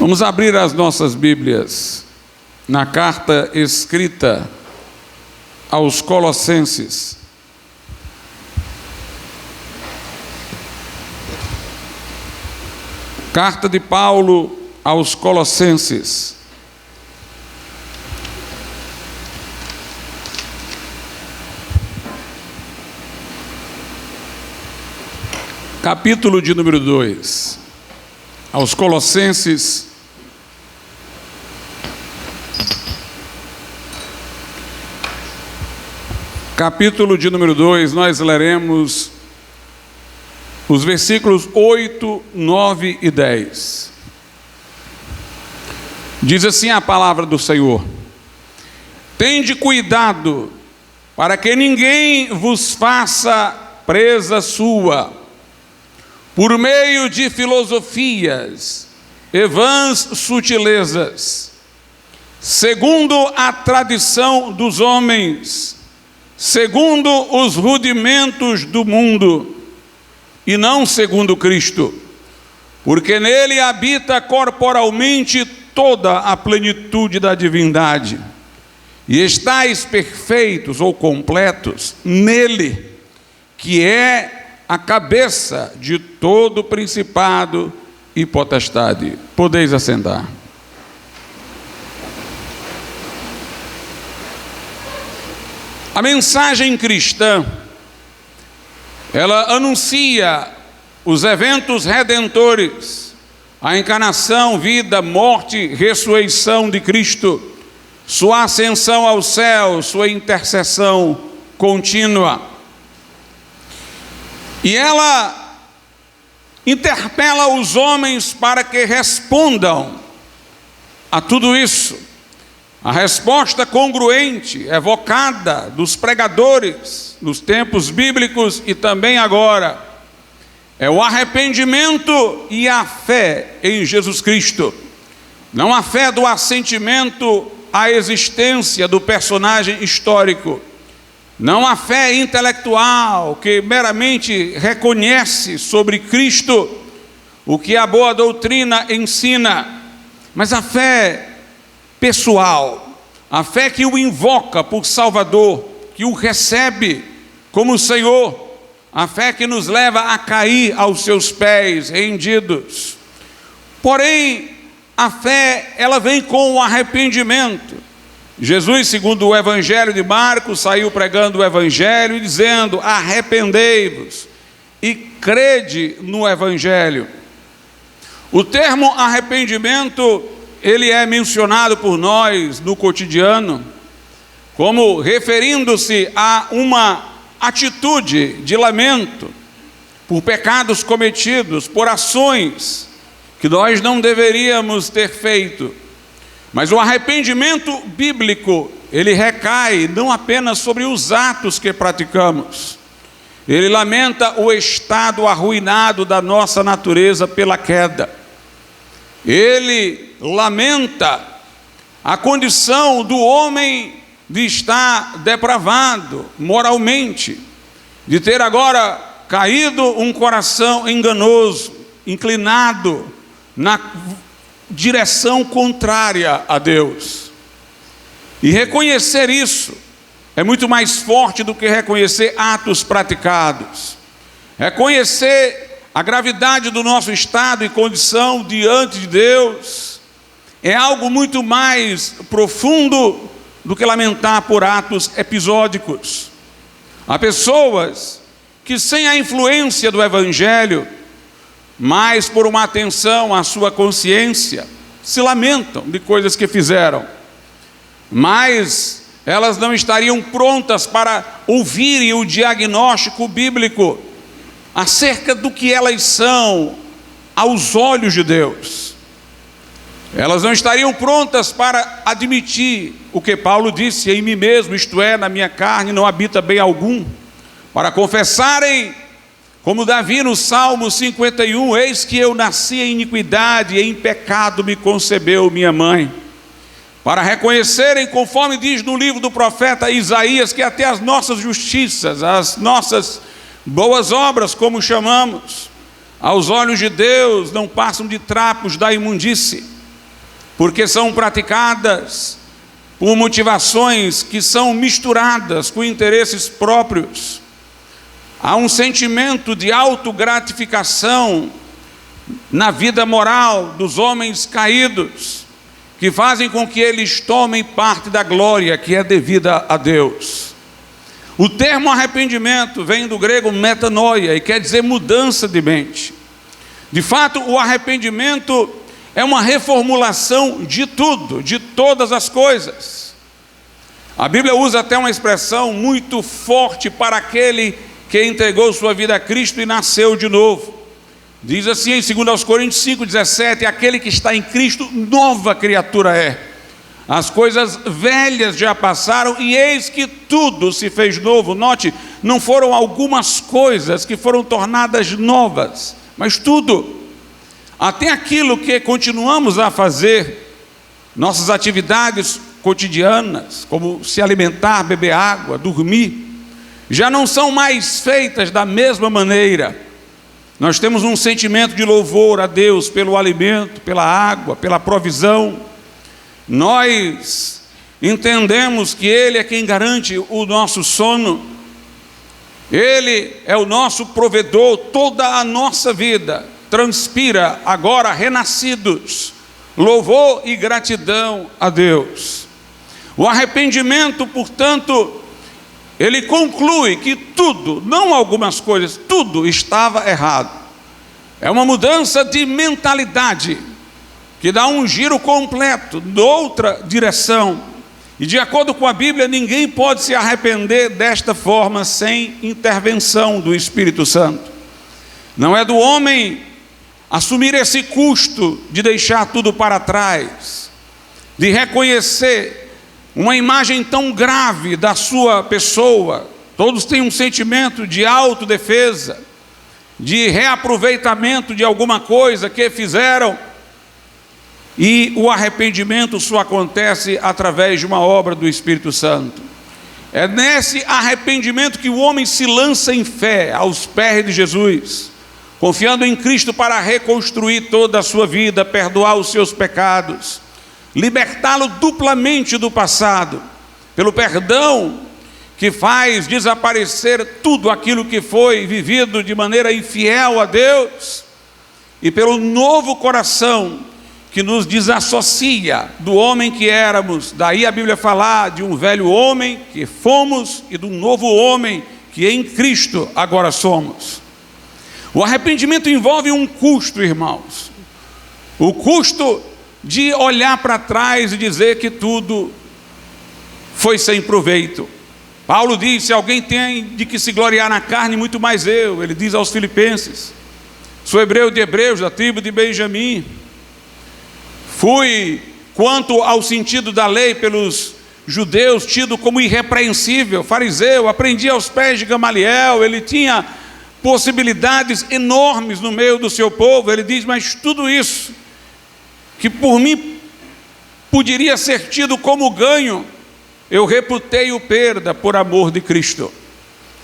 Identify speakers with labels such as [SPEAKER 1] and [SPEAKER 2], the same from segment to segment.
[SPEAKER 1] Vamos abrir as nossas Bíblias na carta escrita aos Colossenses. Carta de Paulo aos Colossenses. Capítulo de número 2. Aos Colossenses, capítulo de número 2, nós leremos os versículos 8, 9 e 10. Diz assim a palavra do Senhor: tende cuidado para que ninguém vos faça presa sua, por meio de filosofias e vãs sutilezas, segundo a tradição dos homens, segundo os rudimentos do mundo, e não segundo Cristo, porque nele habita corporalmente toda a plenitude da divindade, e estáis perfeitos ou completos nele, que é a cabeça de todo principado e potestade. Podeis assentar. A mensagem cristã, ela anuncia os eventos redentores, a encarnação, vida, morte, ressurreição de Cristo, sua ascensão ao céu, sua intercessão contínua. E ela interpela os homens para que respondam a tudo isso. A resposta congruente, evocada dos pregadores nos tempos bíblicos e também agora, é o arrependimento e a fé em Jesus Cristo. Não a fé do assentimento à existência do personagem histórico, não a fé intelectual que meramente reconhece sobre Cristo o que a boa doutrina ensina, mas a fé pessoal, a fé que o invoca por Salvador, que o recebe como Senhor, a fé que nos leva a cair aos seus pés rendidos. Porém, a fé, ela vem com o arrependimento. Jesus, segundo o Evangelho de Marcos, saiu pregando o Evangelho e dizendo: arrependei-vos e crede no Evangelho. O termo arrependimento, ele é mencionado por nós no cotidiano como referindo-se a uma atitude de lamento por pecados cometidos, por ações que nós não deveríamos ter feito. Mas o arrependimento bíblico, ele recai não apenas sobre os atos que praticamos. Ele lamenta o estado arruinado da nossa natureza pela queda. Ele lamenta a condição do homem de estar depravado moralmente, de ter agora caído um coração enganoso, inclinado na direção contrária a Deus. E reconhecer isso é muito mais forte do que reconhecer atos praticados. Reconhecer a gravidade do nosso estado e condição diante de Deus é algo muito mais profundo do que lamentar por atos episódicos. Há pessoas que, sem a influência do Evangelho, mas por uma atenção à sua consciência, se lamentam de coisas que fizeram, mas elas não estariam prontas para ouvirem o diagnóstico bíblico acerca do que elas são aos olhos de Deus. Elas não estariam prontas para admitir o que Paulo disse: em mim mesmo, isto é, na minha carne, não habita bem algum, para confessarem, como Davi no Salmo 51, eis que eu nasci em iniquidade, e em pecado me concebeu minha mãe. Para reconhecerem, conforme diz no livro do profeta Isaías, que até as nossas justiças, as nossas boas obras, como chamamos, aos olhos de Deus não passam de trapos da imundície. porque são praticadas por motivações que são misturadas com interesses próprios. Há um sentimento de autogratificação na vida moral dos homens caídos, que fazem com que eles tomem parte da glória que é devida a Deus. O termo arrependimento vem do grego metanoia e quer dizer mudança de mente. De fato, o arrependimento é uma reformulação de tudo, de todas as coisas. A Bíblia usa até uma expressão muito forte para aquele que entregou sua vida a Cristo e nasceu de novo. Diz assim em 2 Coríntios 5,17: aquele que está em Cristo, nova criatura é. As coisas velhas já passaram e eis que tudo se fez novo. Note, não foram algumas coisas que foram tornadas novas, mas tudo. Até aquilo que continuamos a fazer, nossas atividades cotidianas, como se alimentar, beber água, dormir, já não são mais feitas da mesma maneira. Nós temos um sentimento de louvor a Deus pelo alimento, pela água, pela provisão. Nós entendemos que Ele é quem garante o nosso sono. Ele é o nosso provedor. Toda a nossa vida transpira agora renascidos louvor e gratidão a Deus. O arrependimento, portanto, ele conclui que tudo, não algumas coisas, tudo estava errado. É uma mudança de mentalidade que dá um giro completo, noutra direção. E de acordo com a Bíblia, ninguém pode se arrepender desta forma sem intervenção do Espírito Santo. Não é do homem assumir esse custo de deixar tudo para trás, de reconhecer uma imagem tão grave da sua pessoa. Todos têm um sentimento de autodefesa, de reaproveitamento de alguma coisa que fizeram, e o arrependimento só acontece através de uma obra do Espírito Santo. É nesse arrependimento que o homem se lança em fé aos pés de Jesus, confiando em Cristo para reconstruir toda a sua vida, perdoar os seus pecados, libertá-lo duplamente do passado, pelo perdão que faz desaparecer tudo aquilo que foi vivido de maneira infiel a Deus, e pelo novo coração que nos desassocia do homem que éramos. Daí a Bíblia falar de um velho homem que fomos e de um novo homem que em Cristo agora somos. O arrependimento envolve um custo, irmãos. O custo de olhar para trás e dizer que tudo foi sem proveito. Paulo diz: se alguém tem de que se gloriar na carne, muito mais eu. Ele diz aos Filipenses: sou hebreu de hebreus, da tribo de Benjamim. Fui, quanto ao sentido da lei, pelos judeus tido como irrepreensível, fariseu, aprendi aos pés de Gamaliel. Ele tinha possibilidades enormes no meio do seu povo. Ele diz: mas tudo isso que por mim poderia ser tido como ganho, eu reputei-o perda por amor de Cristo,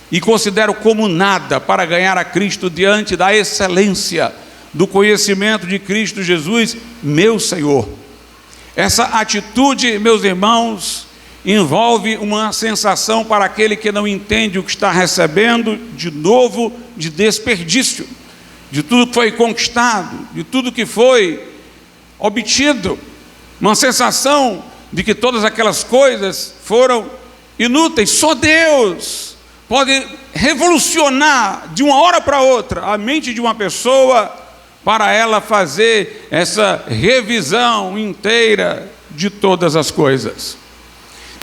[SPEAKER 1] e considero como nada para ganhar a Cristo diante da excelência do conhecimento de Cristo Jesus, meu Senhor. Essa atitude, meus irmãos, envolve uma sensação para aquele que não entende o que está recebendo, de novo, de desperdício, de tudo que foi conquistado, de tudo que foi obtido, uma sensação de que todas aquelas coisas foram inúteis. Só Deus pode revolucionar de uma hora para outra a mente de uma pessoa, para ela fazer essa revisão inteira de todas as coisas.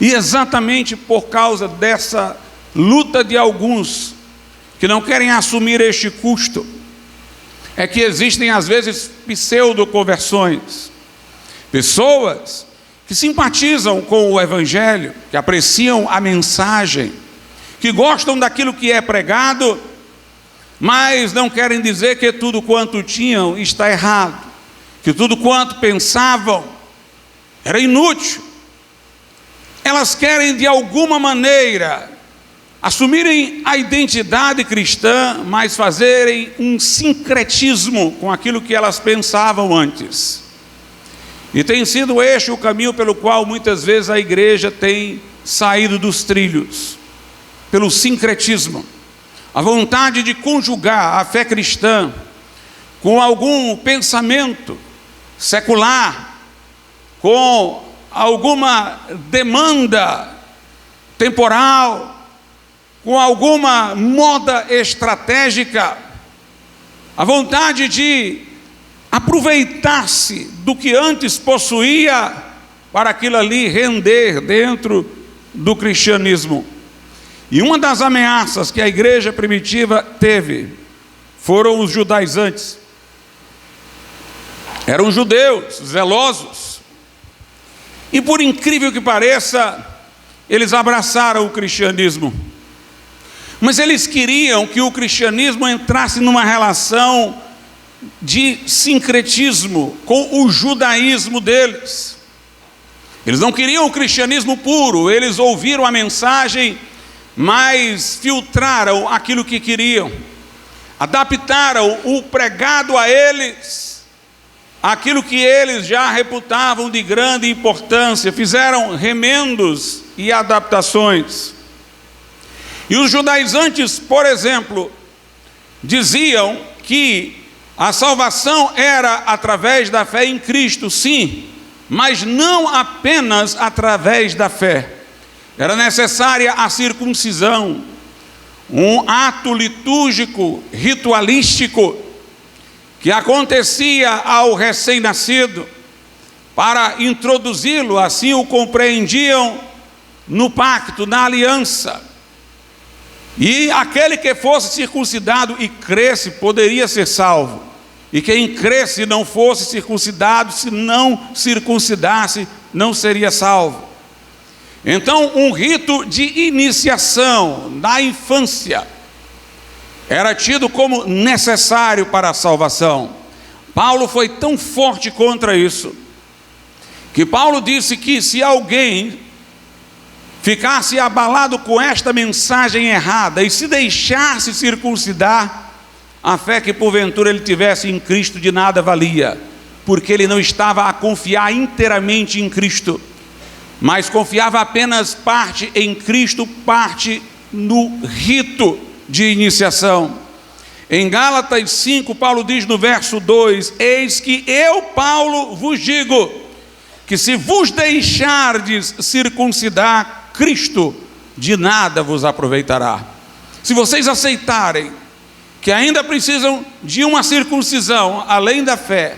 [SPEAKER 1] E exatamente por causa dessa luta de alguns que não querem assumir este custo, é que existem às vezes pseudo-conversões. Pessoas que simpatizam com o Evangelho, que apreciam a mensagem, que gostam daquilo que é pregado, mas não querem dizer que tudo quanto tinham está errado, que tudo quanto pensavam era inútil. Elas querem de alguma maneira assumirem a identidade cristã, mas fazerem um sincretismo com aquilo que elas pensavam antes. E tem sido este o caminho pelo qual muitas vezes a igreja tem saído dos trilhos, pelo sincretismo, a vontade de conjugar a fé cristã com algum pensamento secular, com alguma demanda temporal, com alguma moda estratégica, a vontade de aproveitar-se do que antes possuía para aquilo ali render dentro do cristianismo. E uma das ameaças que a igreja primitiva teve foram os judaizantes. Eram judeus zelosos, e por incrível que pareça, eles abraçaram o cristianismo, mas eles queriam que o cristianismo entrasse numa relação de sincretismo com o judaísmo deles. Eles não queriam o cristianismo puro, eles ouviram a mensagem, mas filtraram aquilo que queriam, adaptaram o pregado a eles, aquilo que eles já reputavam de grande importância, fizeram remendos e adaptações. E os judaizantes, por exemplo, diziam que a salvação era através da fé em Cristo, sim, mas não apenas através da fé. Era necessária a circuncisão, um ato litúrgico, ritualístico, que acontecia ao recém-nascido, para introduzi-lo, assim o compreendiam, no pacto, na aliança. E aquele que fosse circuncidado e cresce, poderia ser salvo. E quem cresce e não fosse circuncidado, se não circuncidasse, não seria salvo. Então, um rito de iniciação na infância era tido como necessário para a salvação. Paulo foi tão forte contra isso, que Paulo disse que se alguém ficasse abalado com esta mensagem errada e se deixasse circuncidar, a fé que porventura ele tivesse em Cristo de nada valia, porque ele não estava a confiar inteiramente em Cristo, mas confiava apenas parte em Cristo, parte no rito de iniciação. Em Gálatas 5, Paulo diz no verso 2: eis que eu, Paulo, vos digo, que se vos deixardes circuncidar, Cristo de nada vos aproveitará. Se vocês aceitarem que ainda precisam de uma circuncisão além da fé,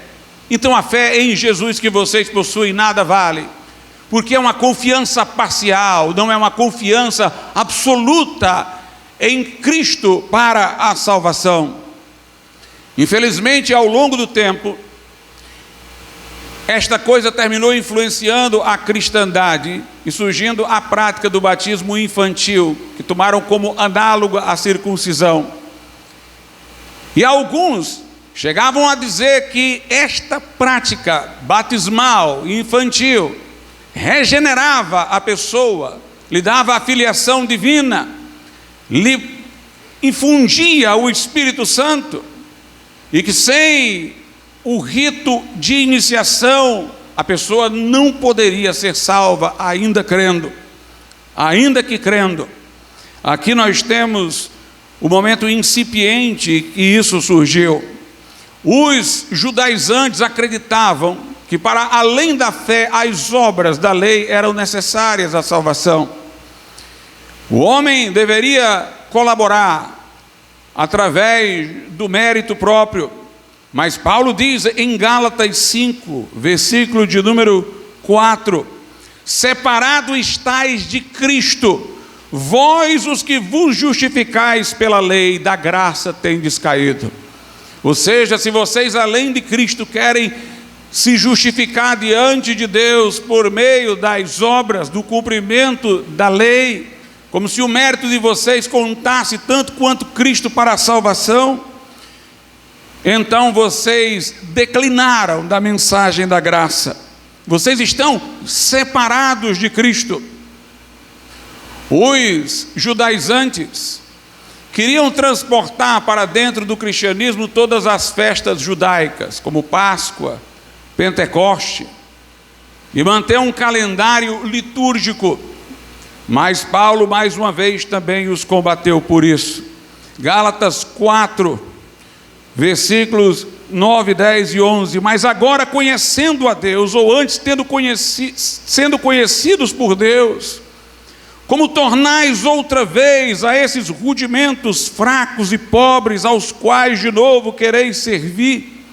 [SPEAKER 1] então a fé em Jesus que vocês possuem nada vale, porque é uma confiança parcial, não é uma confiança absoluta em Cristo para a salvação. Infelizmente, ao longo do tempo, esta coisa terminou influenciando a cristandade e surgindo a prática do batismo infantil, que tomaram como análogo a circuncisão. E alguns chegavam a dizer que esta prática batismal infantil regenerava a pessoa, lhe dava a filiação divina, lhe infundia o Espírito Santo, e que sem o rito de iniciação a pessoa não poderia ser salva, ainda que crendo. Aqui nós temos o momento incipiente que isso surgiu. Os judaizantes acreditavam que para além da fé, as obras da lei eram necessárias à salvação. O homem deveria colaborar através do mérito próprio, mas Paulo diz em Gálatas 5, versículo de número 4: separado estais de Cristo, vós os que vos justificais pela lei, da graça tendes caído. Ou seja, se vocês além de Cristo querem se justificar diante de Deus por meio das obras, do cumprimento da lei, como se o mérito de vocês contasse tanto quanto Cristo para a salvação, então vocês declinaram da mensagem da graça, vocês estão separados de Cristo. Os judaizantes queriam transportar para dentro do cristianismo todas as festas judaicas, como Páscoa, Pentecoste, e manter um calendário litúrgico. Mas Paulo, mais uma vez, também os combateu por isso. Gálatas 4, versículos 9, 10 e 11. Mas agora, conhecendo a Deus, ou antes sendo conhecidos por Deus, como tornais outra vez a esses rudimentos fracos e pobres, aos quais de novo quereis servir?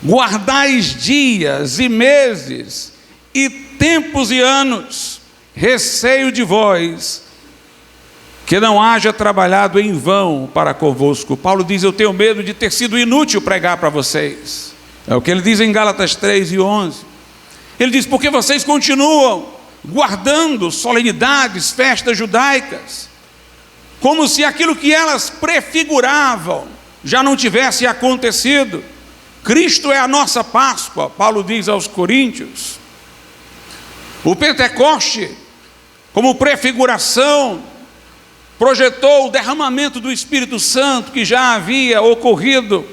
[SPEAKER 1] Guardais dias e meses, e tempos e anos, receio de vós, que não haja trabalhado em vão para convosco. Paulo diz: eu tenho medo de ter sido inútil pregar para vocês. É o que ele diz em Gálatas 3 e 11. Ele diz: porque vocês continuam guardando solenidades, festas judaicas, como se aquilo que elas prefiguravam já não tivesse acontecido. Cristo é a nossa Páscoa, Paulo diz aos Coríntios. O Pentecoste, como prefiguração, projetou o derramamento do Espírito Santo que já havia ocorrido,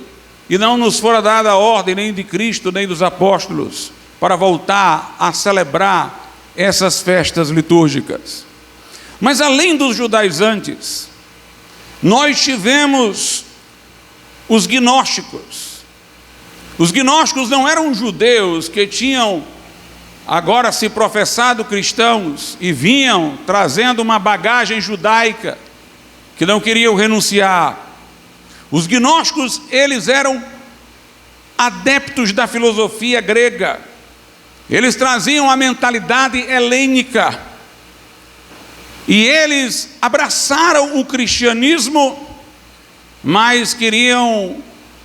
[SPEAKER 1] e não nos fora dada a ordem nem de Cristo, nem dos apóstolos, para voltar a celebrar essas festas litúrgicas. Mas além dos judaizantes, nós tivemos os gnósticos. Os gnósticos não eram judeus que tinham agora se professado cristãos e vinham trazendo uma bagagem judaica que não queriam renunciar. Os gnósticos, eles eram adeptos da filosofia grega. Eles traziam a mentalidade helênica e eles abraçaram o cristianismo, mas queriam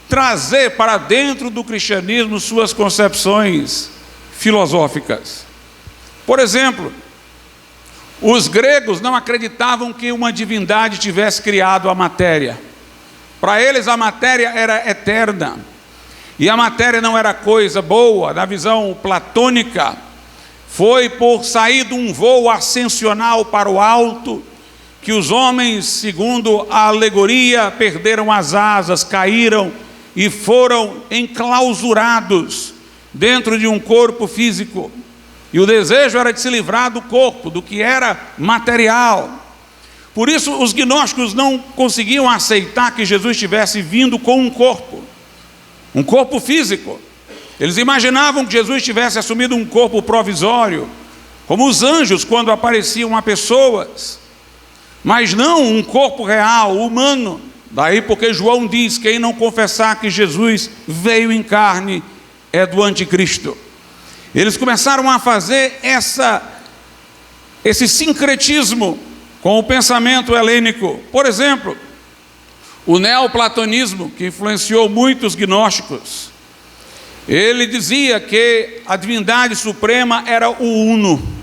[SPEAKER 1] trazer para dentro do cristianismo suas concepções filosóficas. Por exemplo, os gregos não acreditavam que uma divindade tivesse criado a matéria. Para eles a matéria era eterna, e a matéria não era coisa boa. Na visão platônica, foi por sair de um voo ascensional para o alto que os homens, segundo a alegoria, perderam as asas, caíram e foram enclausurados dentro de um corpo físico, e o desejo era de se livrar do corpo, do que era material. Por isso os gnósticos não conseguiam aceitar que Jesus tivesse vindo com um corpo físico. Eles imaginavam que Jesus tivesse assumido um corpo provisório, como os anjos quando apareciam a pessoas, mas não um corpo real, humano. Daí porque João diz: quem não confessar que Jesus veio em carne é do anticristo. Eles começaram a fazer esse sincretismo com o pensamento helênico. Por exemplo, o neoplatonismo, que influenciou muitos gnósticos, ele dizia que a divindade suprema era o uno,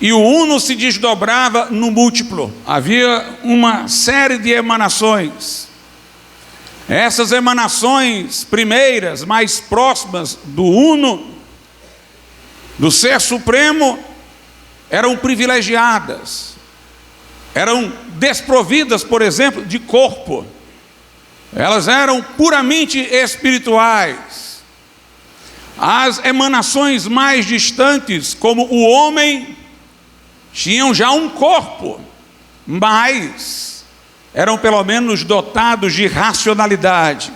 [SPEAKER 1] e o uno se desdobrava no múltiplo. Havia uma série de emanações. Essas emanações primeiras, mais próximas do uno, do ser supremo, eram privilegiadas, eram desprovidas, por exemplo, de corpo. Elas eram puramente espirituais. As emanações mais distantes, como o homem, tinham já um corpo, mas eram pelo menos dotados de racionalidade.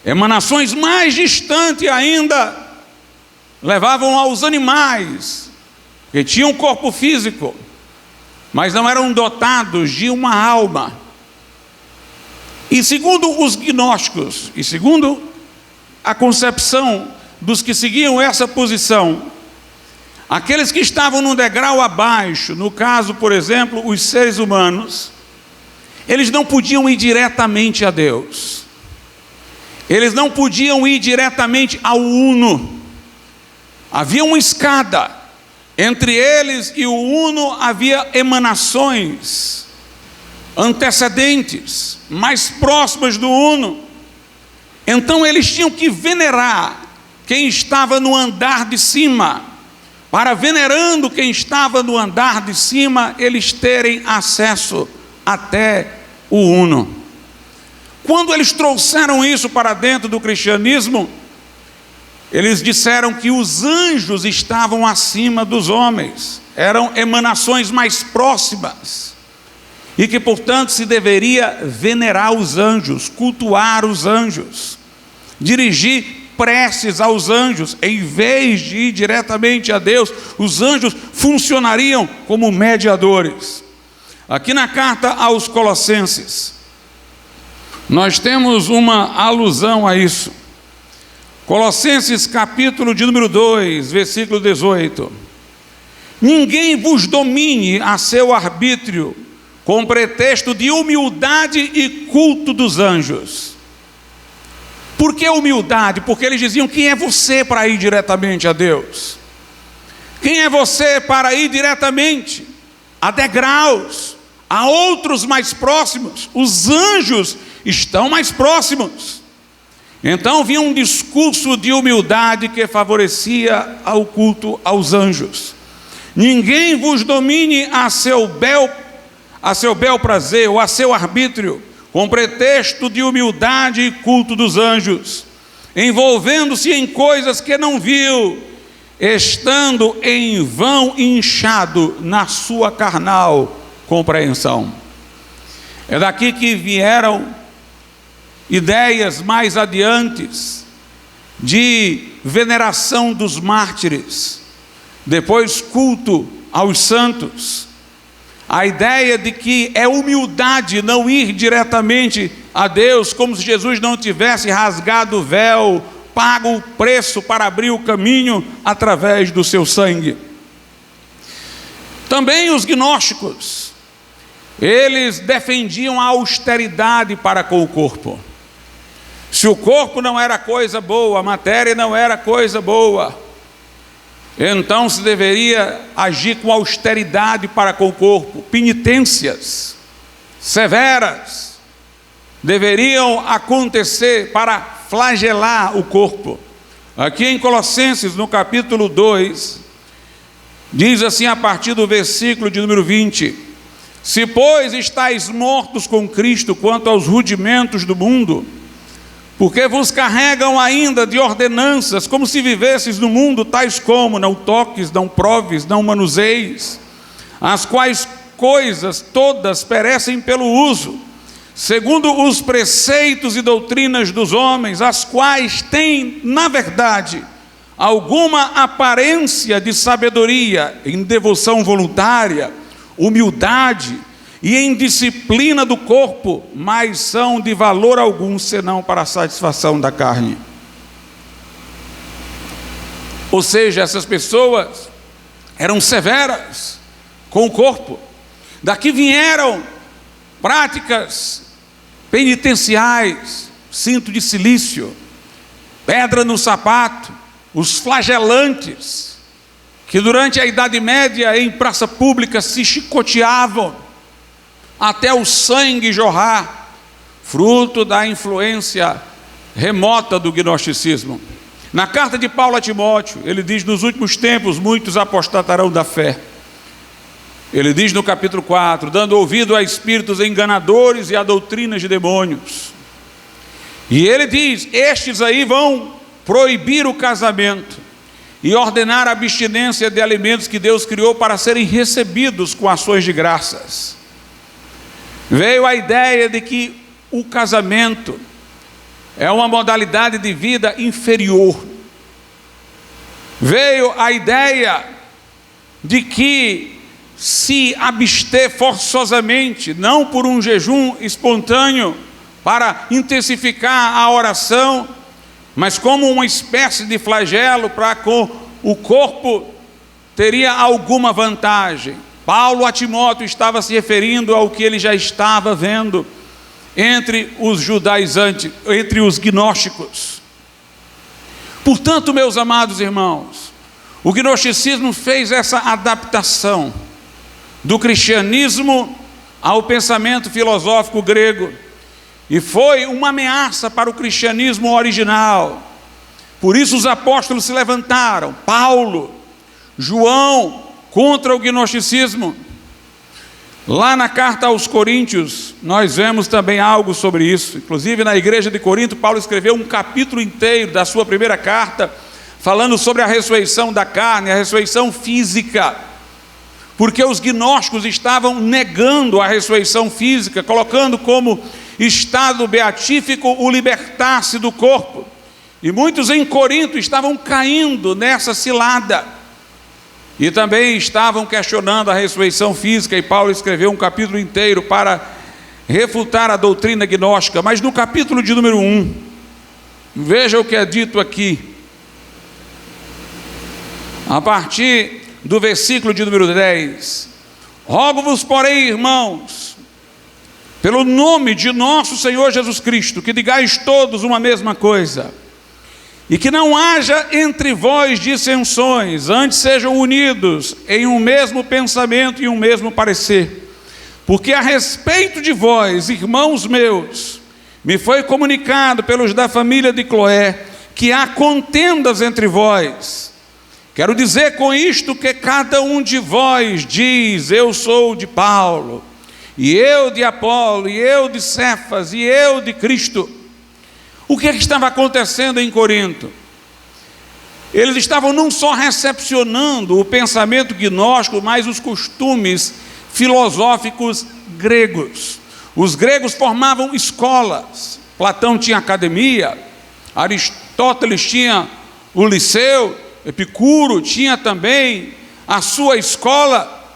[SPEAKER 1] Emanações mais distantes ainda levavam aos animais, que tinham um corpo físico, mas não eram dotados de uma alma. E segundo os gnósticos, e segundo a concepção dos que seguiam essa posição, aqueles que estavam num degrau abaixo, no caso, por exemplo, os seres humanos, eles não podiam ir diretamente a Deus. Eles não podiam ir diretamente ao Uno. Havia uma escada. Entre eles e o Uno havia emanações antecedentes, mais próximas do Uno. Então eles tinham que venerar quem estava no andar de cima, para, venerando quem estava no andar de cima, eles terem acesso até o Uno. Quando eles trouxeram isso para dentro do cristianismo, Eles disseram que os anjos estavam acima dos homens, eram emanações mais próximas, e que, portanto, se deveria venerar os anjos, cultuar os anjos, dirigir preces aos anjos, em vez de ir diretamente a Deus. Os anjos funcionariam como mediadores. Aqui na carta aos Colossenses, nós temos uma alusão a isso. Colossenses capítulo de número 2, versículo 18. Ninguém vos domine a seu arbítrio, com pretexto de humildade e culto dos anjos. Por que humildade? Porque eles diziam: quem é você para ir diretamente a Deus? Quem é você para ir diretamente a degraus, a outros mais próximos? Os anjos estão mais próximos. Então vinha um discurso de humildade que favorecia ao culto aos anjos. Ninguém vos domine a seu bel prazer ou a seu arbítrio, com pretexto de humildade e culto dos anjos, envolvendo-se em coisas que não viu, estando em vão inchado na sua carnal compreensão. É daqui que vieram ideias mais adiantes de veneração dos mártires, depois culto aos santos. A ideia de que é humildade não ir diretamente a Deus, como se Jesus não tivesse rasgado o véu, pago o preço para abrir o caminho através do seu sangue. Também os gnósticos, eles defendiam a austeridade para com o corpo. Se o corpo não era coisa boa, a matéria não era coisa boa, então se deveria agir com austeridade para com o corpo. Penitências severas deveriam acontecer para flagelar o corpo. Aqui em Colossenses, no capítulo 2, diz assim a partir do versículo de número 20: se, pois, estáis mortos com Cristo quanto aos rudimentos do mundo, porque vos carregam ainda de ordenanças, como se vivesses no mundo, tais como: não toques, não proves, não manuseis, as quais coisas todas perecem pelo uso, segundo os preceitos e doutrinas dos homens, as quais têm, na verdade, alguma aparência de sabedoria, em devoção voluntária, humildade e em disciplina do corpo, mas são de valor algum, senão para a satisfação da carne. Ou seja, essas pessoas eram severas com o corpo. Daqui vieram práticas penitenciais, cinto de cilício, pedra no sapato, os flagelantes, que durante a Idade Média em praça pública se chicoteavam até o sangue jorrar, fruto da influência remota do gnosticismo. Na carta de Paulo a Timóteo, ele diz: nos últimos tempos muitos apostatarão da fé. Ele diz no capítulo 4: dando ouvido a espíritos enganadores e a doutrinas de demônios. E ele diz: estes aí vão proibir o casamento e ordenar a abstinência de alimentos que Deus criou para serem recebidos com ações de graças. Veio a ideia de que o casamento é uma modalidade de vida inferior. Veio a ideia de que se abster forçosamente, não por um jejum espontâneo para intensificar a oração, mas como uma espécie de flagelo para com o corpo, teria alguma vantagem. Paulo a Timóteo estava se referindo ao que ele já estava vendo entre os judaizantes, entre os gnósticos. Portanto, meus amados irmãos, o gnosticismo fez essa adaptação do cristianismo ao pensamento filosófico grego, e foi uma ameaça para o cristianismo original. Por isso os apóstolos se levantaram, Paulo, João, contra o gnosticismo. Lá na carta aos Coríntios, nós vemos também algo sobre isso. Inclusive na igreja de Corinto, Paulo escreveu um capítulo inteiro da sua primeira carta, falando sobre a ressurreição da carne, a ressurreição física, porque os gnósticos estavam negando a ressurreição física, colocando como estado beatífico o libertar-se do corpo, e muitos em Corinto estavam caindo nessa cilada, e também estavam questionando a ressurreição física, e Paulo escreveu um capítulo inteiro para refutar a doutrina gnóstica. Mas no capítulo de número 1, veja o que é dito aqui, a partir do versículo de número 10: rogo-vos, porém, irmãos, pelo nome de nosso Senhor Jesus Cristo, que digais todos uma mesma coisa, e que não haja entre vós dissensões, antes sejam unidos em um mesmo pensamento e um mesmo parecer. Porque a respeito de vós, irmãos meus, me foi comunicado pelos da família de Cloé, que há contendas entre vós. Quero dizer com isto que cada um de vós diz: eu sou de Paulo, e eu de Apolo, e eu de Cefas, e eu de Cristo. O que estava acontecendo em Corinto? Eles estavam não só recepcionando o pensamento gnóstico, mas os costumes filosóficos gregos. Os gregos formavam escolas. Platão tinha academia, Aristóteles tinha o Liceu, Epicuro tinha também a sua escola,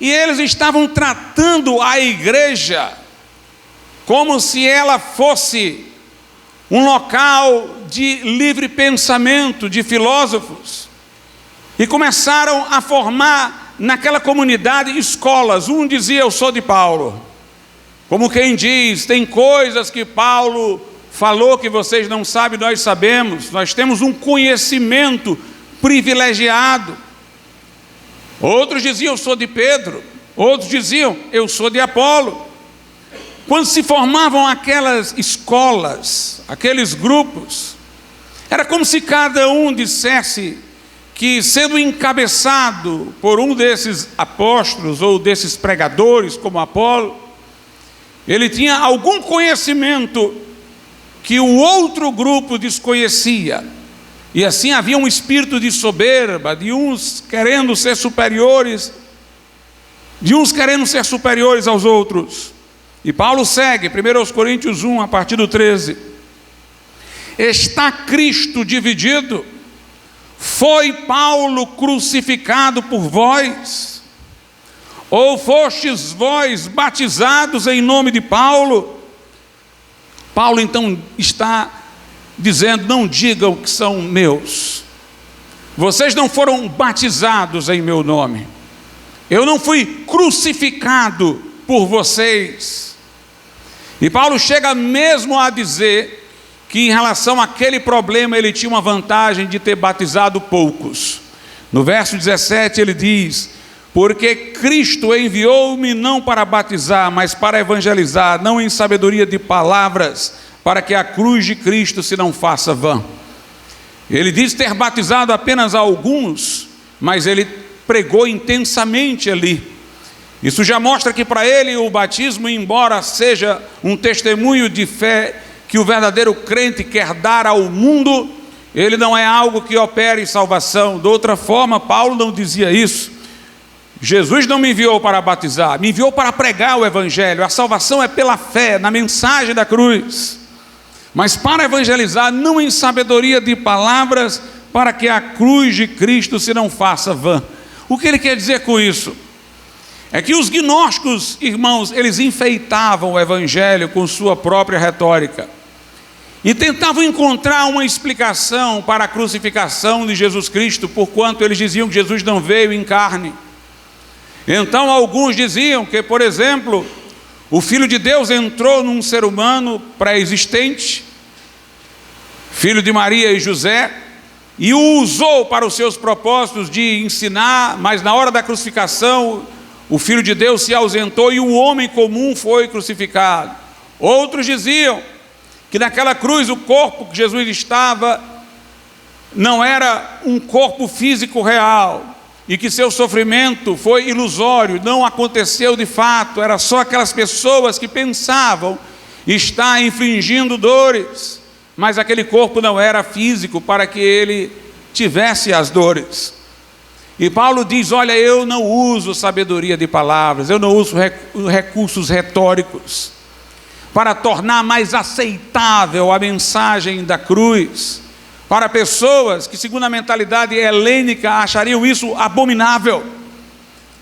[SPEAKER 1] e eles estavam tratando a igreja como se ela fosse um local de livre pensamento, de filósofos, e começaram a formar naquela comunidade escolas. Um dizia: eu sou de Paulo, como quem diz: tem coisas que Paulo falou que vocês não sabem, nós sabemos, nós temos um conhecimento privilegiado. Outros diziam: eu sou de Pedro. Outros diziam: eu sou de Apolo. Quando se formavam aquelas escolas, aqueles grupos, era como se cada um dissesse que, sendo encabeçado por um desses apóstolos ou desses pregadores, como Apolo, ele tinha algum conhecimento que o outro grupo desconhecia. E assim havia um espírito de soberba, de uns querendo ser superiores, aos outros. E Paulo segue, 1 Coríntios 1, a partir do 13. Está Cristo dividido? Foi Paulo crucificado por vós? Ou fostes vós batizados em nome de Paulo? Paulo então está dizendo: não digam que são meus. Vocês não foram batizados em meu nome. Eu não fui crucificado por vocês. E Paulo chega mesmo a dizer que, em relação àquele problema, ele tinha uma vantagem de ter batizado poucos. No verso 17 ele diz: porque Cristo enviou-me não para batizar, mas para evangelizar, não em sabedoria de palavras, para que a cruz de Cristo se não faça vã. Ele diz ter batizado apenas alguns, mas ele pregou intensamente ali. Isso já mostra que para ele o batismo, embora seja um testemunho de fé que o verdadeiro crente quer dar ao mundo, ele não é algo que opere salvação. De outra forma, Paulo não dizia isso. Jesus não me enviou para batizar, me enviou para pregar o evangelho. A salvação é pela fé, na mensagem da cruz. Mas para evangelizar, não em sabedoria de palavras, para que a cruz de Cristo se não faça vã. O que ele quer dizer com isso? É que os gnósticos, irmãos, eles enfeitavam o evangelho com sua própria retórica e tentavam encontrar uma explicação para a crucificação de Jesus Cristo, porquanto eles diziam que Jesus não veio em carne. Então alguns diziam que, por exemplo, o Filho de Deus entrou num ser humano pré-existente, filho de Maria e José, e o usou para os seus propósitos de ensinar, mas na hora da crucificação o Filho de Deus se ausentou e o homem comum foi crucificado. Outros diziam que naquela cruz o corpo que Jesus estava não era um corpo físico real, e que seu sofrimento foi ilusório, não aconteceu de fato, era só aquelas pessoas que pensavam estar infligindo dores, mas aquele corpo não era físico para que ele tivesse as dores. E Paulo diz: olha, eu não uso sabedoria de palavras, eu não uso recursos retóricos para tornar mais aceitável a mensagem da cruz para pessoas que, segundo a mentalidade helênica, achariam isso abominável.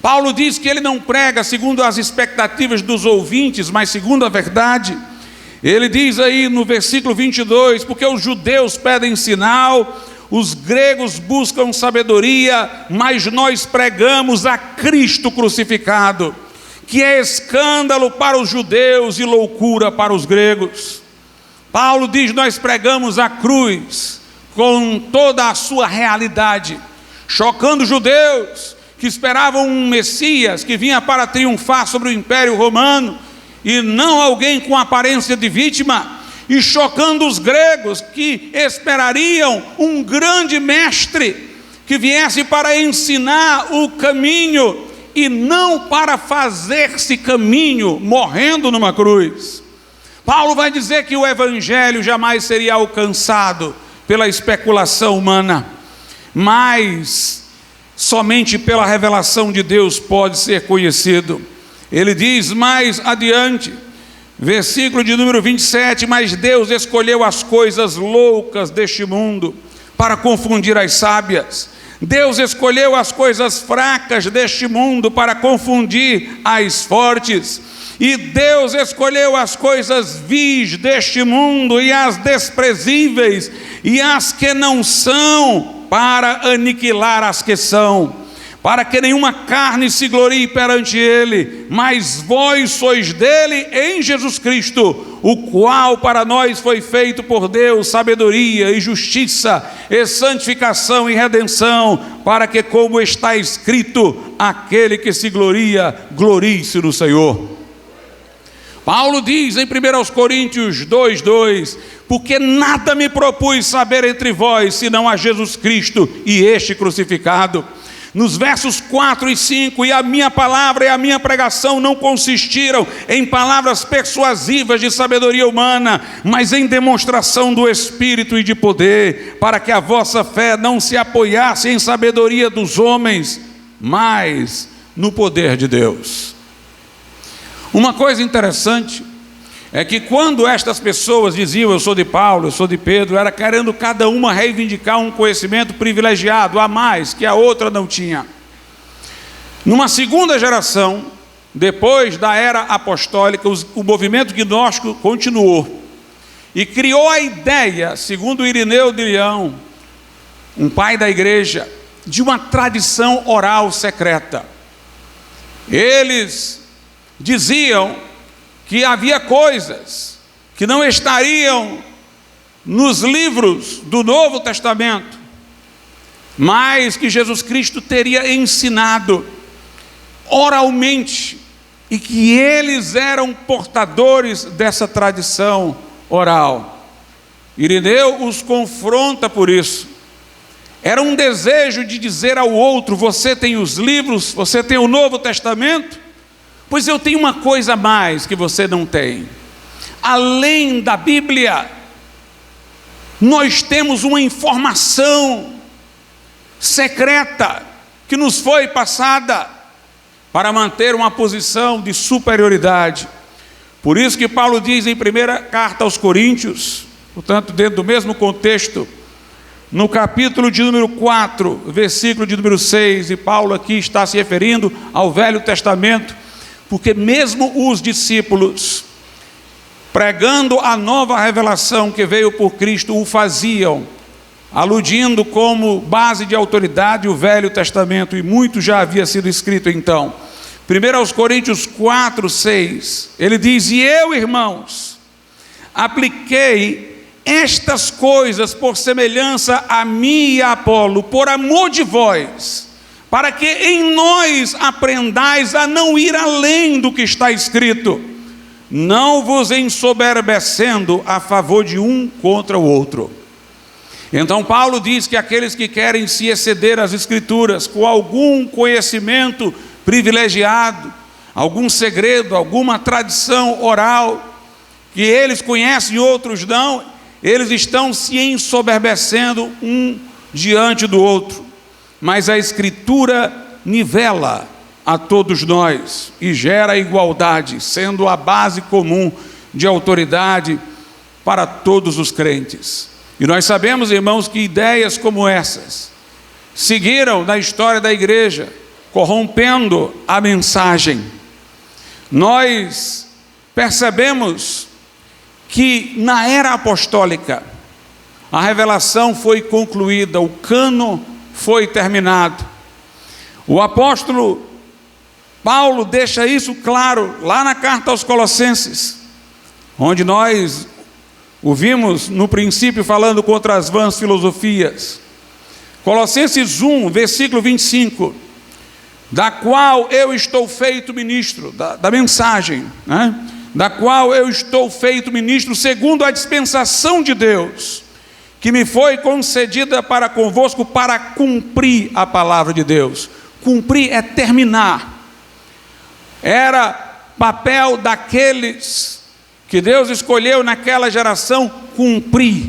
[SPEAKER 1] Paulo diz que ele não prega segundo as expectativas dos ouvintes, mas segundo a verdade. Ele diz aí no versículo 22, porque os judeus pedem sinal, os gregos buscam sabedoria, mas nós pregamos a Cristo crucificado, que é escândalo para os judeus e loucura para os gregos. Paulo diz: nós pregamos a cruz com toda a sua realidade, chocando os judeus que esperavam um Messias que vinha para triunfar sobre o Império Romano, e não alguém com aparência de vítima, e chocando os gregos que esperariam um grande mestre que viesse para ensinar o caminho e não para fazer-se caminho morrendo numa cruz. Paulo vai dizer que o evangelho jamais seria alcançado pela especulação humana, mas somente pela revelação de Deus pode ser conhecido. Ele diz mais adiante, versículo de número 27, mas Deus escolheu as coisas loucas deste mundo para confundir as sábias. Deus escolheu as coisas fracas deste mundo para confundir as fortes. E Deus escolheu as coisas vis deste mundo e as desprezíveis e as que não são, para aniquilar as que são, para que nenhuma carne se glorie perante ele, mas vós sois dele em Jesus Cristo, o qual para nós foi feito por Deus sabedoria e justiça e santificação e redenção, para que, como está escrito, aquele que se gloria, glorie-se no Senhor. Paulo diz em 1 Coríntios 2:2, porque nada me propus saber entre vós, senão a Jesus Cristo e este crucificado. Nos versos 4 e 5, e a minha palavra e a minha pregação não consistiram em palavras persuasivas de sabedoria humana, mas em demonstração do Espírito e de poder, para que a vossa fé não se apoiasse em sabedoria dos homens, mas no poder de Deus. Uma coisa interessante é que quando estas pessoas diziam: eu sou de Paulo, eu sou de Pedro, era querendo cada uma reivindicar um conhecimento privilegiado a mais que a outra não tinha. Numa segunda geração, depois da era apostólica, o movimento gnóstico continuou e criou a ideia, segundo Irineu de Leão, um pai da igreja, de uma tradição oral secreta. Eles diziam que havia coisas que não estariam nos livros do Novo Testamento, mas que Jesus Cristo teria ensinado oralmente, e que eles eram portadores dessa tradição oral. Irineu os confronta por isso. Era um desejo de dizer ao outro: você tem os livros, você tem o Novo Testamento, pois eu tenho uma coisa a mais que você não tem. Além da Bíblia, nós temos uma informação secreta que nos foi passada para manter uma posição de superioridade. Por isso que Paulo diz em primeira carta aos Coríntios, portanto dentro do mesmo contexto, no capítulo de número 4, versículo de número 6, e Paulo aqui está se referindo ao Velho Testamento, porque mesmo os discípulos, pregando a nova revelação que veio por Cristo, o faziam, aludindo como base de autoridade o Velho Testamento, e muito já havia sido escrito então. 1 Coríntios 4, 6, ele diz: e eu, irmãos, apliquei estas coisas por semelhança a mim e a Apolo, por amor de vós, para que em nós aprendais a não ir além do que está escrito, não vos ensoberbecendo a favor de um contra o outro. Então Paulo diz que aqueles que querem se exceder às Escrituras com algum conhecimento privilegiado, algum segredo, alguma tradição oral, que eles conhecem e outros não, eles estão se ensoberbecendo diante do outro, mas a Escritura nivela a todos nós e gera igualdade, sendo a base comum de autoridade para todos os crentes. E nós sabemos, irmãos, que ideias como essas seguiram na história da igreja, corrompendo a mensagem. Nós percebemos que na era apostólica a revelação foi concluída, o cânon foi terminado. O apóstolo Paulo deixa isso claro lá na carta aos Colossenses, onde nós o vimos no princípio falando contra as vãs filosofias. Colossenses 1, versículo 25, da qual eu estou feito ministro, da mensagem, né? Da qual eu estou feito ministro segundo a dispensação de Deus, que me foi concedida para convosco para cumprir a palavra de Deus. Cumprir é terminar. Era papel daqueles que Deus escolheu naquela geração cumprir,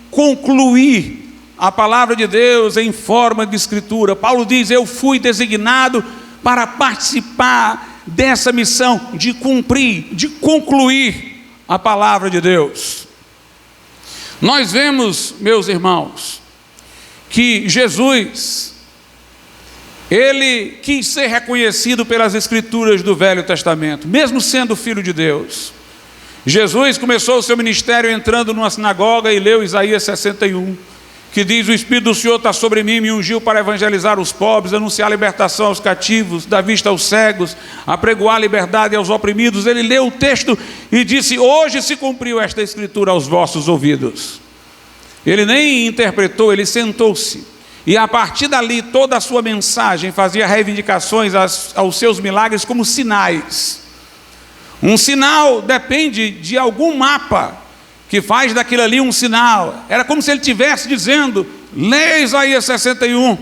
[SPEAKER 1] concluir a palavra de Deus em forma de escritura. Paulo diz: eu fui designado para participar dessa missão de cumprir, de concluir a palavra de Deus. Nós vemos, meus irmãos, que Jesus, ele quis ser reconhecido pelas Escrituras do Velho Testamento, mesmo sendo Filho de Deus. Jesus começou o seu ministério entrando numa sinagoga e leu Isaías 61, que diz: o Espírito do Senhor está sobre mim, me ungiu para evangelizar os pobres, anunciar libertação aos cativos, dar vista aos cegos, apregoar liberdade aos oprimidos. Ele leu o texto e disse: hoje se cumpriu esta escritura aos vossos ouvidos. Ele nem interpretou, ele sentou-se, e a partir dali toda a sua mensagem fazia reivindicações aos seus milagres como sinais. Um sinal depende de algum mapa que faz daquilo ali um sinal. Era como se ele estivesse dizendo: leia Isaías 61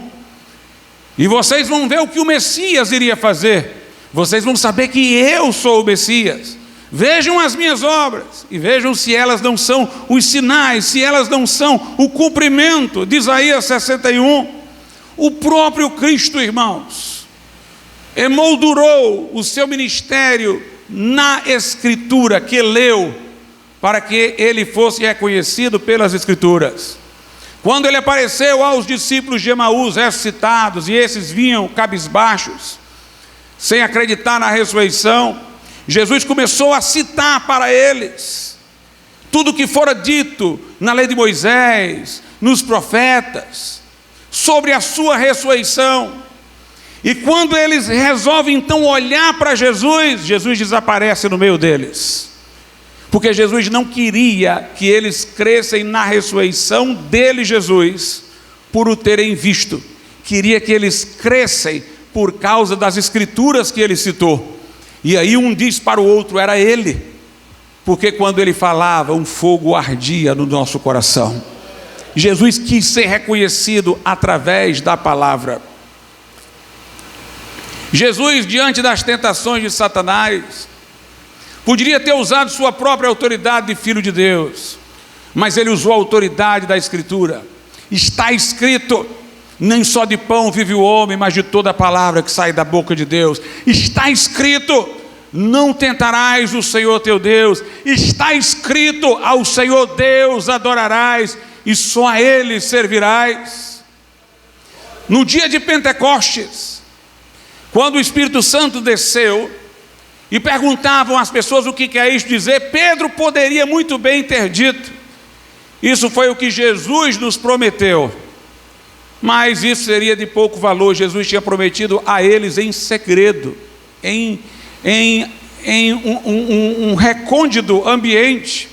[SPEAKER 1] e vocês vão ver o que o Messias iria fazer, vocês vão saber que eu sou o Messias. Vejam as minhas obras e vejam se elas não são os sinais, se elas não são o cumprimento de Isaías 61. O próprio Cristo, irmãos, emoldurou o seu ministério na Escritura que leu, para que ele fosse reconhecido pelas Escrituras. Quando ele apareceu aos discípulos de Emaús ressuscitados, e esses vinham cabisbaixos, sem acreditar na ressurreição, Jesus começou a citar para eles tudo o que fora dito na lei de Moisés, nos profetas, sobre a sua ressurreição. E quando eles resolvem então olhar para Jesus, Jesus desaparece no meio deles. Porque Jesus não queria que eles crescem na ressurreição dele, Jesus, por o terem visto. Queria que eles crescem por causa das escrituras que ele citou. E aí um diz para o outro: era ele. Porque quando ele falava, um fogo ardia no nosso coração. Jesus quis ser reconhecido através da palavra. Jesus, diante das tentações de Satanás, poderia ter usado sua própria autoridade de Filho de Deus, mas ele usou a autoridade da Escritura. Está escrito: nem só de pão vive o homem, mas de toda a palavra que sai da boca de Deus. Está escrito: não tentarás o Senhor teu Deus. Está escrito: ao Senhor Deus adorarás e só a Ele servirás. No dia de Pentecostes, quando o Espírito Santo desceu e perguntavam às pessoas o que quer isto dizer, Pedro poderia muito bem ter dito: isso foi o que Jesus nos prometeu. Mas isso seria de pouco valor. Jesus tinha prometido a eles em segredo, em um recôndito ambiente.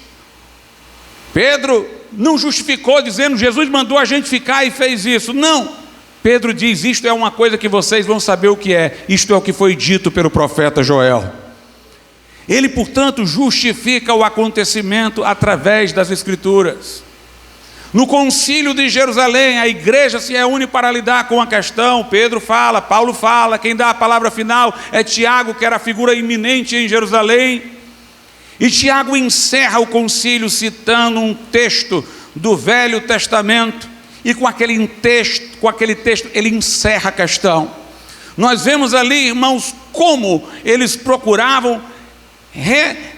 [SPEAKER 1] Pedro não justificou dizendo: Jesus mandou a gente ficar e fez isso. Não. Pedro diz: isto é uma coisa que vocês vão saber o que é. Isto é o que foi dito pelo profeta Joel. Ele, portanto, justifica o acontecimento através das Escrituras. No concílio de Jerusalém, a igreja se reúne para lidar com a questão. Pedro fala, Paulo fala, quem dá a palavra final é Tiago, que era a figura iminente em Jerusalém. E Tiago encerra o concílio citando um texto do Velho Testamento e com aquele texto ele encerra a questão. Nós vemos ali, irmãos, como eles procuravam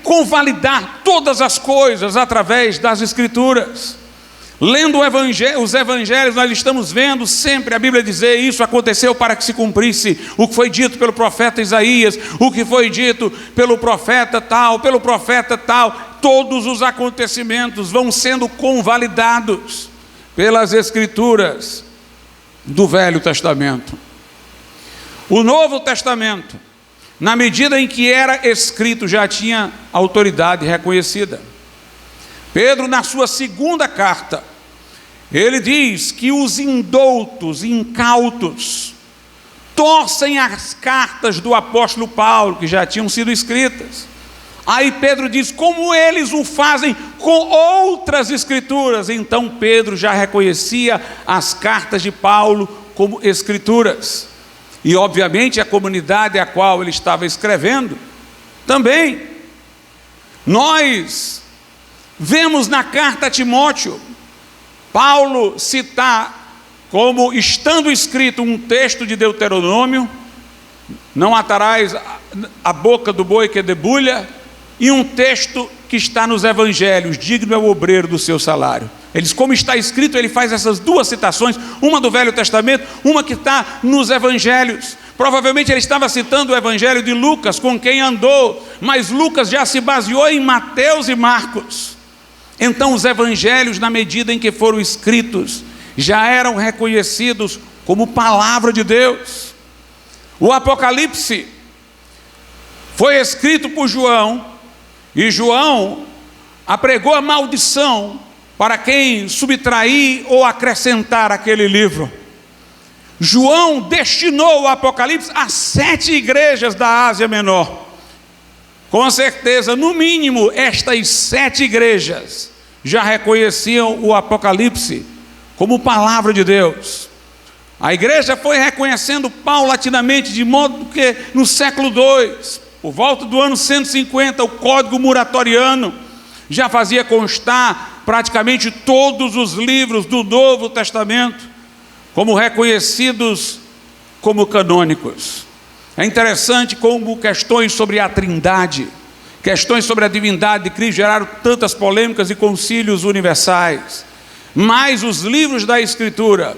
[SPEAKER 1] convalidar todas as coisas através das Escrituras. Lendo os evangelhos, nós estamos vendo sempre a Bíblia dizer: isso aconteceu para que se cumprisse o que foi dito pelo profeta Isaías, o que foi dito pelo profeta tal, todos os acontecimentos vão sendo convalidados pelas Escrituras do Velho Testamento. O Novo Testamento, na medida em que era escrito, já tinha autoridade reconhecida. Pedro, na sua segunda carta, ele diz que os indoutos, incautos, torcem as cartas do apóstolo Paulo, que já tinham sido escritas. Aí Pedro diz: como eles o fazem com outras escrituras. Então Pedro já reconhecia as cartas de Paulo como escrituras. E obviamente a comunidade a qual ele estava escrevendo também. Nós vemos na carta a Timóteo, Paulo citar como estando escrito um texto de Deuteronômio: não atarás a boca do boi que debulha, e um texto que está nos evangelhos: digno é o obreiro do seu salário. Eles, como está escrito, ele faz essas duas citações, uma do Velho Testamento, uma que está nos evangelhos. Provavelmente ele estava citando o evangelho de Lucas, com quem andou, mas Lucas já se baseou em Mateus e Marcos. Então os evangelhos, na medida em que foram escritos, já eram reconhecidos como palavra de Deus. O Apocalipse foi escrito por João, e João apregou a maldição para quem subtrair ou acrescentar aquele livro. João destinou o Apocalipse a 7 igrejas da Ásia Menor. Com certeza, no mínimo, estas 7 igrejas já reconheciam o Apocalipse como palavra de Deus. A igreja foi reconhecendo paulatinamente, de modo que no século II, por volta do ano 150, o Código Muratoriano já fazia constar praticamente todos os livros do Novo Testamento como reconhecidos como canônicos. É interessante como questões sobre a Trindade, questões sobre a divindade de Cristo geraram tantas polêmicas e concílios universais. Mas os livros da Escritura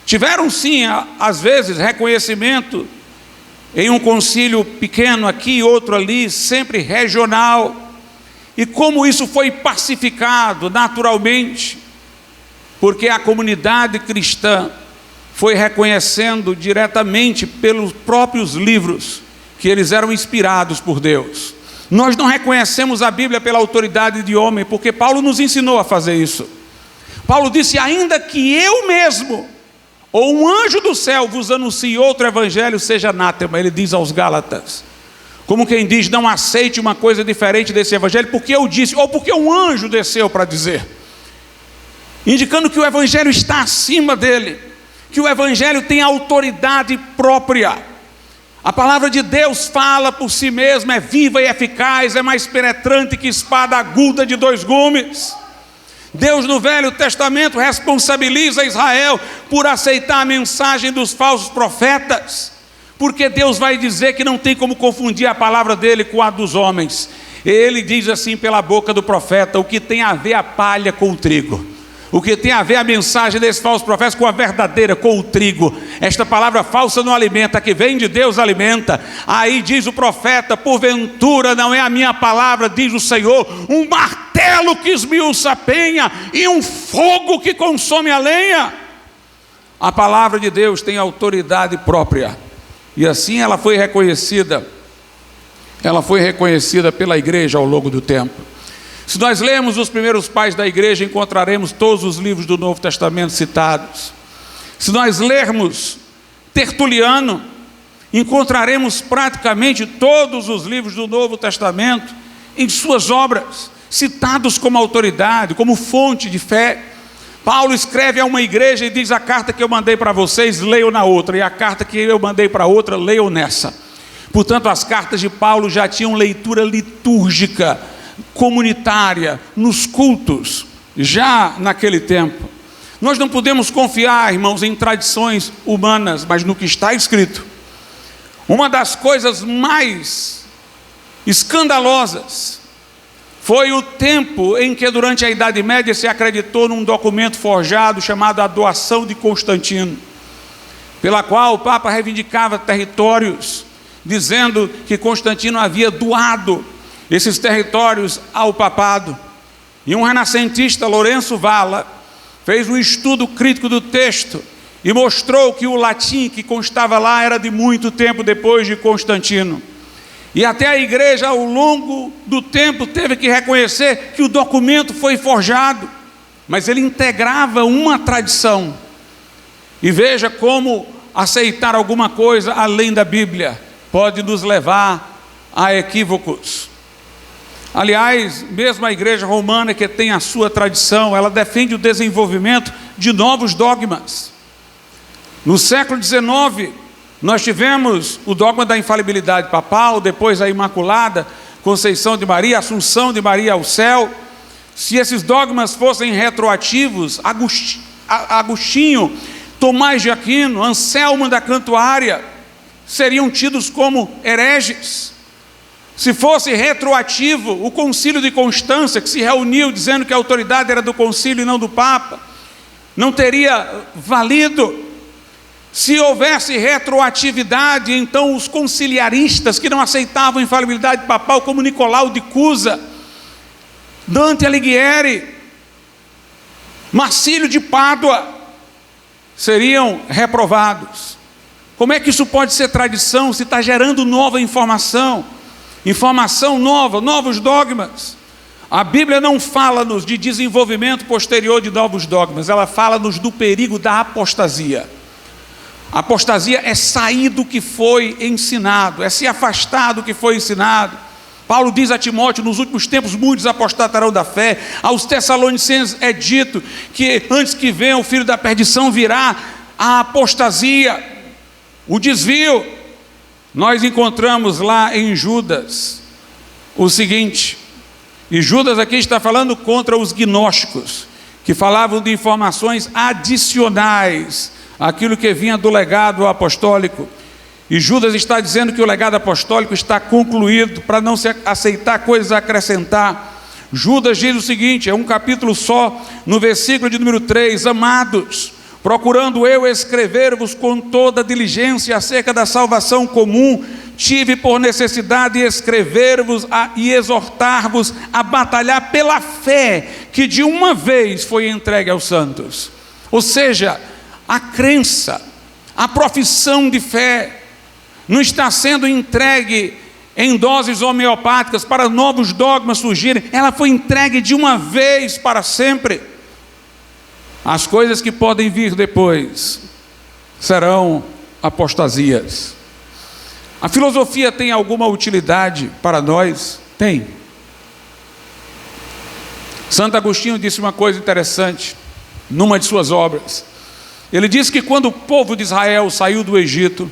[SPEAKER 1] tiveram sim, às vezes, reconhecimento em um concílio pequeno aqui, outro ali, sempre regional. E como isso foi pacificado naturalmente, porque a comunidade cristã foi reconhecendo diretamente pelos próprios livros que eles eram inspirados por Deus. Nós não reconhecemos a Bíblia pela autoridade de homem, porque Paulo nos ensinou a fazer isso. Paulo disse: ainda que eu mesmo, ou um anjo do céu vos anuncie outro evangelho, seja anátema. Ele diz aos Gálatas, como quem diz: não aceite uma coisa diferente desse evangelho, porque eu disse, ou porque um anjo desceu para dizer. Indicando que o evangelho está acima dele, que o evangelho tem autoridade própria. A palavra de Deus fala por si mesma, é viva e eficaz, é mais penetrante que espada aguda de 2 gumes. Deus no Velho Testamento responsabiliza Israel por aceitar a mensagem dos falsos profetas, porque Deus vai dizer que não tem como confundir a palavra dele com a dos homens. Ele diz assim pela boca do profeta: o que tem a ver a palha com o trigo, o que tem a ver a mensagem desses falsos profetas com a verdadeira, com o trigo. Esta palavra falsa não alimenta, a que vem de Deus alimenta. Aí diz o profeta: porventura não é a minha palavra, diz o Senhor, um martelo que esmiuça a penha e um fogo que consome a lenha. A palavra de Deus tem autoridade própria, e assim ela foi reconhecida pela igreja ao longo do tempo. Se nós lermos os primeiros pais da igreja, encontraremos todos os livros do Novo Testamento citados. Se nós lermos Tertuliano, encontraremos praticamente todos os livros do Novo Testamento em suas obras, citados como autoridade, como fonte de fé. Paulo escreve a uma igreja e diz: a carta que eu mandei para vocês, leiam na outra, e a carta que eu mandei para outra, leiam nessa. Portanto, as cartas de Paulo já tinham leitura litúrgica, comunitária, nos cultos, já naquele tempo. Nós não podemos confiar, irmãos, em tradições humanas, mas no que está escrito. Uma das coisas mais escandalosas foi o tempo em que, durante a Idade Média, se acreditou num documento forjado chamado a Doação de Constantino, pela qual o Papa reivindicava territórios, dizendo que Constantino havia doado esses territórios ao papado. E um renascentista, Lourenço Valla, fez um estudo crítico do texto e mostrou que o latim que constava lá era de muito tempo depois de Constantino. E até a igreja, ao longo do tempo, teve que reconhecer que o documento foi forjado, mas ele integrava uma tradição. E veja como aceitar alguma coisa além da Bíblia pode nos levar a equívocos. Aliás, mesmo a igreja romana, que tem a sua tradição, ela defende o desenvolvimento de novos dogmas. No século XIX, nós tivemos o dogma da infalibilidade papal, depois a Imaculada Conceição de Maria, a Assunção de Maria ao céu. Se esses dogmas fossem retroativos, Agostinho, Tomás de Aquino, Anselmo da Cantuária seriam tidos como hereges. Se fosse retroativo, o Concílio de Constância, que se reuniu dizendo que a autoridade era do concílio e não do Papa, não teria valido. Se houvesse retroatividade, então os conciliaristas que não aceitavam a infalibilidade papal, como Nicolau de Cusa, Dante Alighieri, Marcílio de Pádua, seriam reprovados. Como é que isso pode ser tradição se está gerando nova informação nova, novos dogmas? A Bíblia não fala-nos de desenvolvimento posterior de novos dogmas, ela fala-nos do perigo da apostasia. A apostasia é sair do que foi ensinado, é se afastar do que foi ensinado. Paulo diz a Timóteo: nos últimos tempos muitos apostatarão da fé. Aos Tessalonicenses é dito que antes que venha o filho da perdição virá a apostasia, o desvio. Nós encontramos lá em Judas o seguinte, e Judas aqui está falando contra os gnósticos, que falavam de informações adicionais àquilo que vinha do legado apostólico. E Judas está dizendo que o legado apostólico está concluído, para não se aceitar coisas a acrescentar. Judas diz o seguinte, é um capítulo só, no versículo de número 3: amados, procurando eu escrever-vos com toda diligência acerca da salvação comum, tive por necessidade escrever-vos e exortar-vos a batalhar pela fé que de uma vez foi entregue aos santos. Ou seja, a crença, a profissão de fé não está sendo entregue em doses homeopáticas para novos dogmas surgirem, ela foi entregue de uma vez para sempre. As coisas que podem vir depois serão apostasias. A filosofia tem alguma utilidade para nós? Tem. Santo Agostinho disse uma coisa interessante numa de suas obras. Ele disse que quando o povo de Israel saiu do Egito,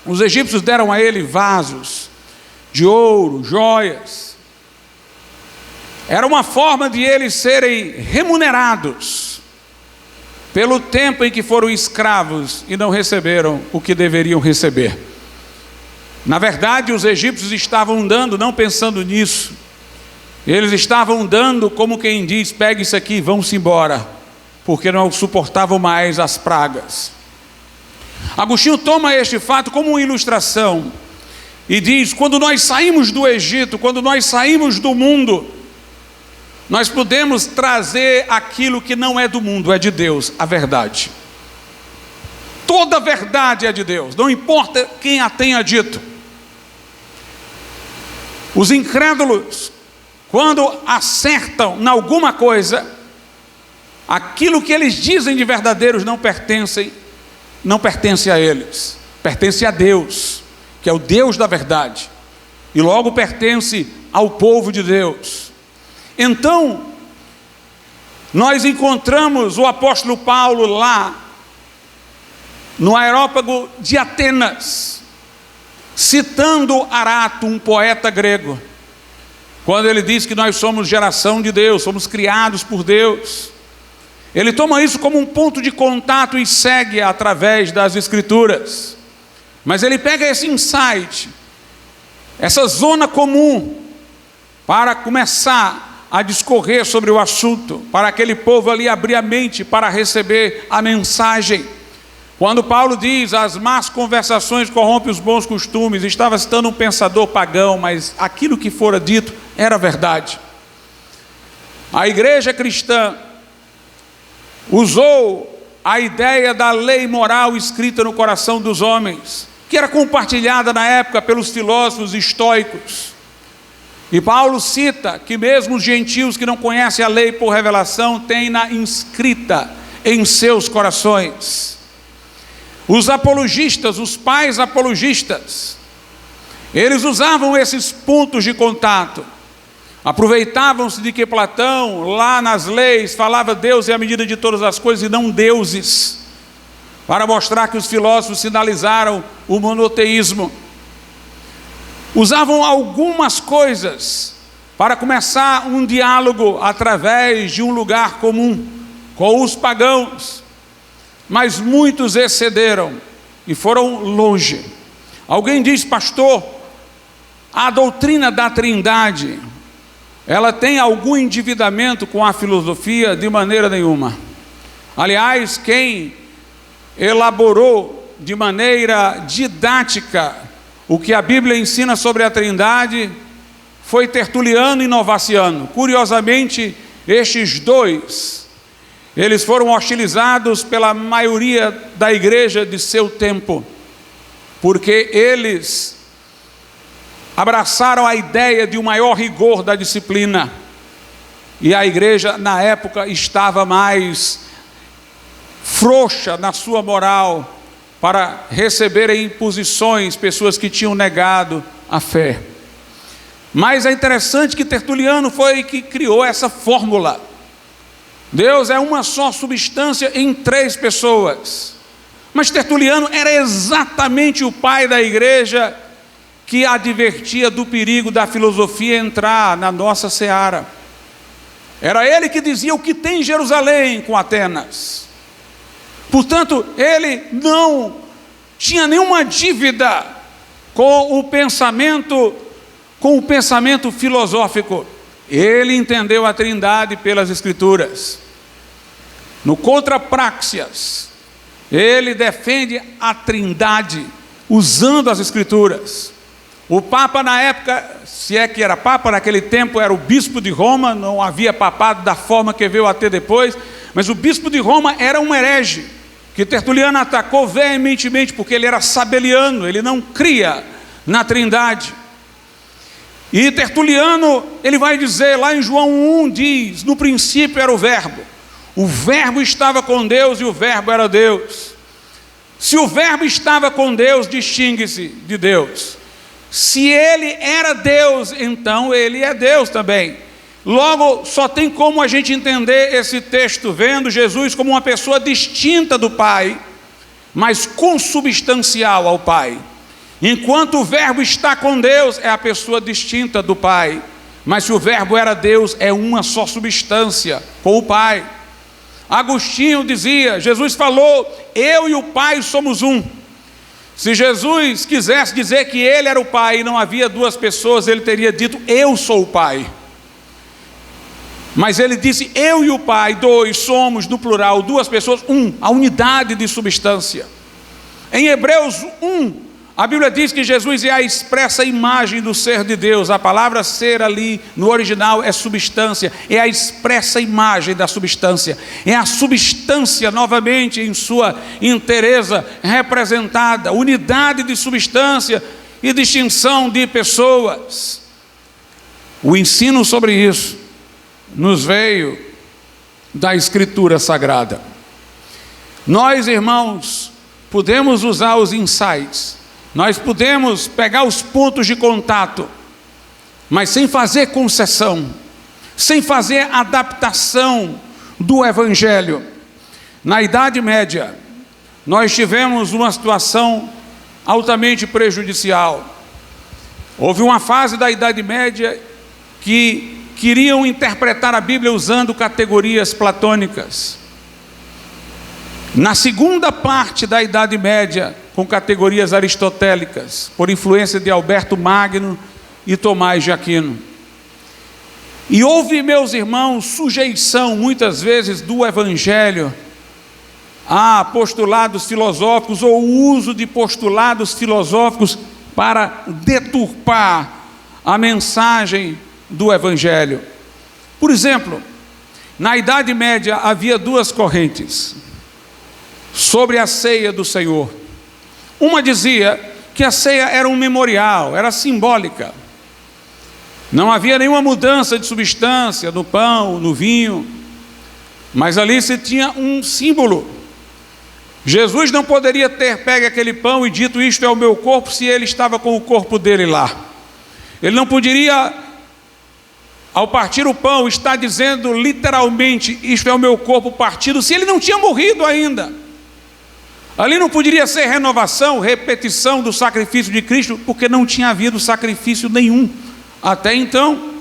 [SPEAKER 1] os egípcios deram a ele vasos de ouro, joias. Era uma forma de eles serem remunerados pelo tempo em que foram escravos e não receberam o que deveriam receber. Na verdade, os egípcios estavam dando, não pensando nisso. Eles estavam dando como quem diz: pegue isso aqui, vão-se embora, porque não suportavam mais as pragas. Agostinho toma este fato como uma ilustração e diz: quando nós saímos do Egito, quando nós saímos do mundo, nós podemos trazer aquilo que não é do mundo, é de Deus, a verdade. Toda a verdade é de Deus, não importa quem a tenha dito. Os incrédulos, quando acertam em alguma coisa, aquilo que eles dizem de verdadeiros não pertence a eles, pertence a Deus, que é o Deus da verdade, e logo pertence ao povo de Deus. Então, nós encontramos o apóstolo Paulo lá, no Areópago de Atenas, citando Arato, um poeta grego, quando ele diz que nós somos geração de Deus, somos criados por Deus. Ele toma isso como um ponto de contato e segue através das Escrituras. Mas ele pega esse insight, essa zona comum, para começar a discorrer sobre o assunto, para aquele povo ali abrir a mente para receber a mensagem. Quando Paulo diz, as más conversações corrompem os bons costumes, estava citando um pensador pagão, mas aquilo que fora dito era verdade. A igreja cristã usou a ideia da lei moral escrita no coração dos homens, que era compartilhada na época pelos filósofos estoicos. E Paulo cita que mesmo os gentios que não conhecem a lei por revelação, têm-na inscrita em seus corações. Os apologistas, os pais apologistas, eles usavam esses pontos de contato. Aproveitavam-se de que Platão, lá nas leis, falava Deus é a medida de todas as coisas e não deuses, para mostrar que os filósofos sinalizaram o monoteísmo. Usavam algumas coisas para começar um diálogo através de um lugar comum com os pagãos, mas muitos excederam e foram longe. Alguém diz, pastor, a doutrina da Trindade, ela tem algum endividamento com a filosofia? De maneira nenhuma. Aliás, quem elaborou de maneira didática o que a Bíblia ensina sobre a Trindade foi Tertuliano e Novaciano. Curiosamente, estes dois, eles foram hostilizados pela maioria da igreja de seu tempo, porque eles abraçaram a ideia de um maior rigor da disciplina, e a igreja na época estava mais frouxa na sua moral para receber em imposições pessoas que tinham negado a fé. Mas é interessante que Tertuliano foi que criou essa fórmula. Deus é uma só substância em três pessoas. Mas Tertuliano era exatamente o pai da igreja que advertia do perigo da filosofia entrar na nossa seara. Era ele que dizia o que tem em Jerusalém com Atenas. Portanto, ele não tinha nenhuma dívida com o pensamento filosófico. Ele entendeu a Trindade pelas Escrituras. No Contrapraxias, ele defende a Trindade usando as Escrituras. O Papa na época, se é que era Papa naquele tempo, era o Bispo de Roma, não havia papado da forma que veio a ter depois, mas o Bispo de Roma era um herege, que Tertuliano atacou veementemente, porque ele era sabeliano, ele não cria na Trindade. E Tertuliano, ele vai dizer, lá em João 1, diz, no princípio era o Verbo estava com Deus e o Verbo era Deus. Se o Verbo estava com Deus, distingue-se de Deus. Se ele era Deus, então ele é Deus também. Logo, só tem como a gente entender esse texto vendo Jesus como uma pessoa distinta do Pai, mas consubstancial ao Pai. Enquanto o Verbo está com Deus, é a pessoa distinta do Pai. Mas se o Verbo era Deus, é uma só substância com o Pai. Agostinho dizia, Jesus falou, eu e o Pai somos um. Se Jesus quisesse dizer que ele era o Pai e não havia duas pessoas, ele teria dito, eu sou o Pai. Mas ele disse, eu e o Pai, dois, somos, no plural, duas pessoas, um, a unidade de substância. Em Hebreus 1, a Bíblia diz que Jesus é a expressa imagem do ser de Deus. A palavra ser ali, no original, é substância, é a expressa imagem da substância. É a substância, novamente, em sua inteireza, representada, unidade de substância e distinção de pessoas. O ensino sobre isso nos veio da Escritura Sagrada. Nós, irmãos, podemos usar os insights, nós podemos pegar os pontos de contato, mas sem fazer concessão, sem fazer adaptação do Evangelho. Na Idade Média, nós tivemos uma situação altamente prejudicial. Houve uma fase da Idade Média que queriam interpretar a Bíblia usando categorias platônicas. Na segunda parte da Idade Média, com categorias aristotélicas, por influência de Alberto Magno e Tomás de Aquino. E houve, meus irmãos, sujeição muitas vezes do Evangelho a postulados filosóficos ou o uso de postulados filosóficos para deturpar a mensagem do Evangelho. Por exemplo, na Idade Média havia duas correntes sobre a ceia do Senhor. Uma dizia que a ceia era um memorial, era simbólica. Não havia nenhuma mudança de substância no pão, no vinho, mas ali se tinha um símbolo. Jesus não poderia ter pego aquele pão e dito: isto é o meu corpo, se ele estava com o corpo dele lá. Ele não poderia, ao partir o pão, estar dizendo literalmente: isto é o meu corpo partido, se ele não tinha morrido ainda. Ali não poderia ser renovação, repetição do sacrifício de Cristo, porque não tinha havido sacrifício nenhum até então.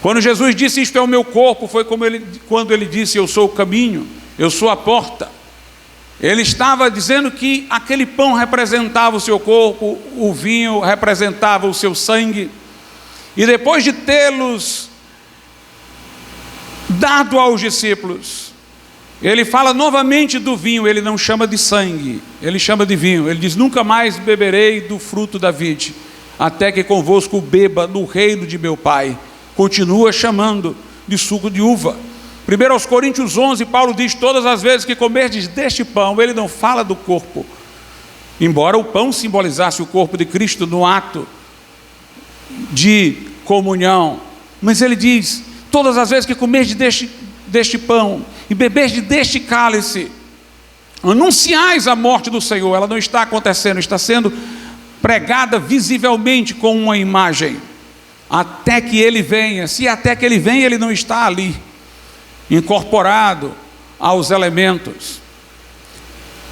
[SPEAKER 1] Quando Jesus disse: isto é o meu corpo, foi quando ele disse: eu sou o caminho, eu sou a porta. Ele estava dizendo que aquele pão representava o seu corpo, o vinho representava o seu sangue. E depois de tê-los dado aos discípulos, ele fala novamente do vinho. Ele não chama de sangue, ele chama de vinho. Ele diz: nunca mais beberei do fruto da vide, até que convosco beba no reino de meu Pai. Continua chamando de suco de uva. 1 Coríntios 11, Paulo diz: todas as vezes que comerdes deste pão, ele não fala do corpo, embora o pão simbolizasse o corpo de Cristo no ato de comunhão, mas ele diz: todas as vezes que comerdes deste pão e beberdes deste cálice, anunciais a morte do Senhor. Ela não está acontecendo, está sendo pregada visivelmente com uma imagem, até que ele venha. Se até que ele venha, ele não está ali, incorporado aos elementos.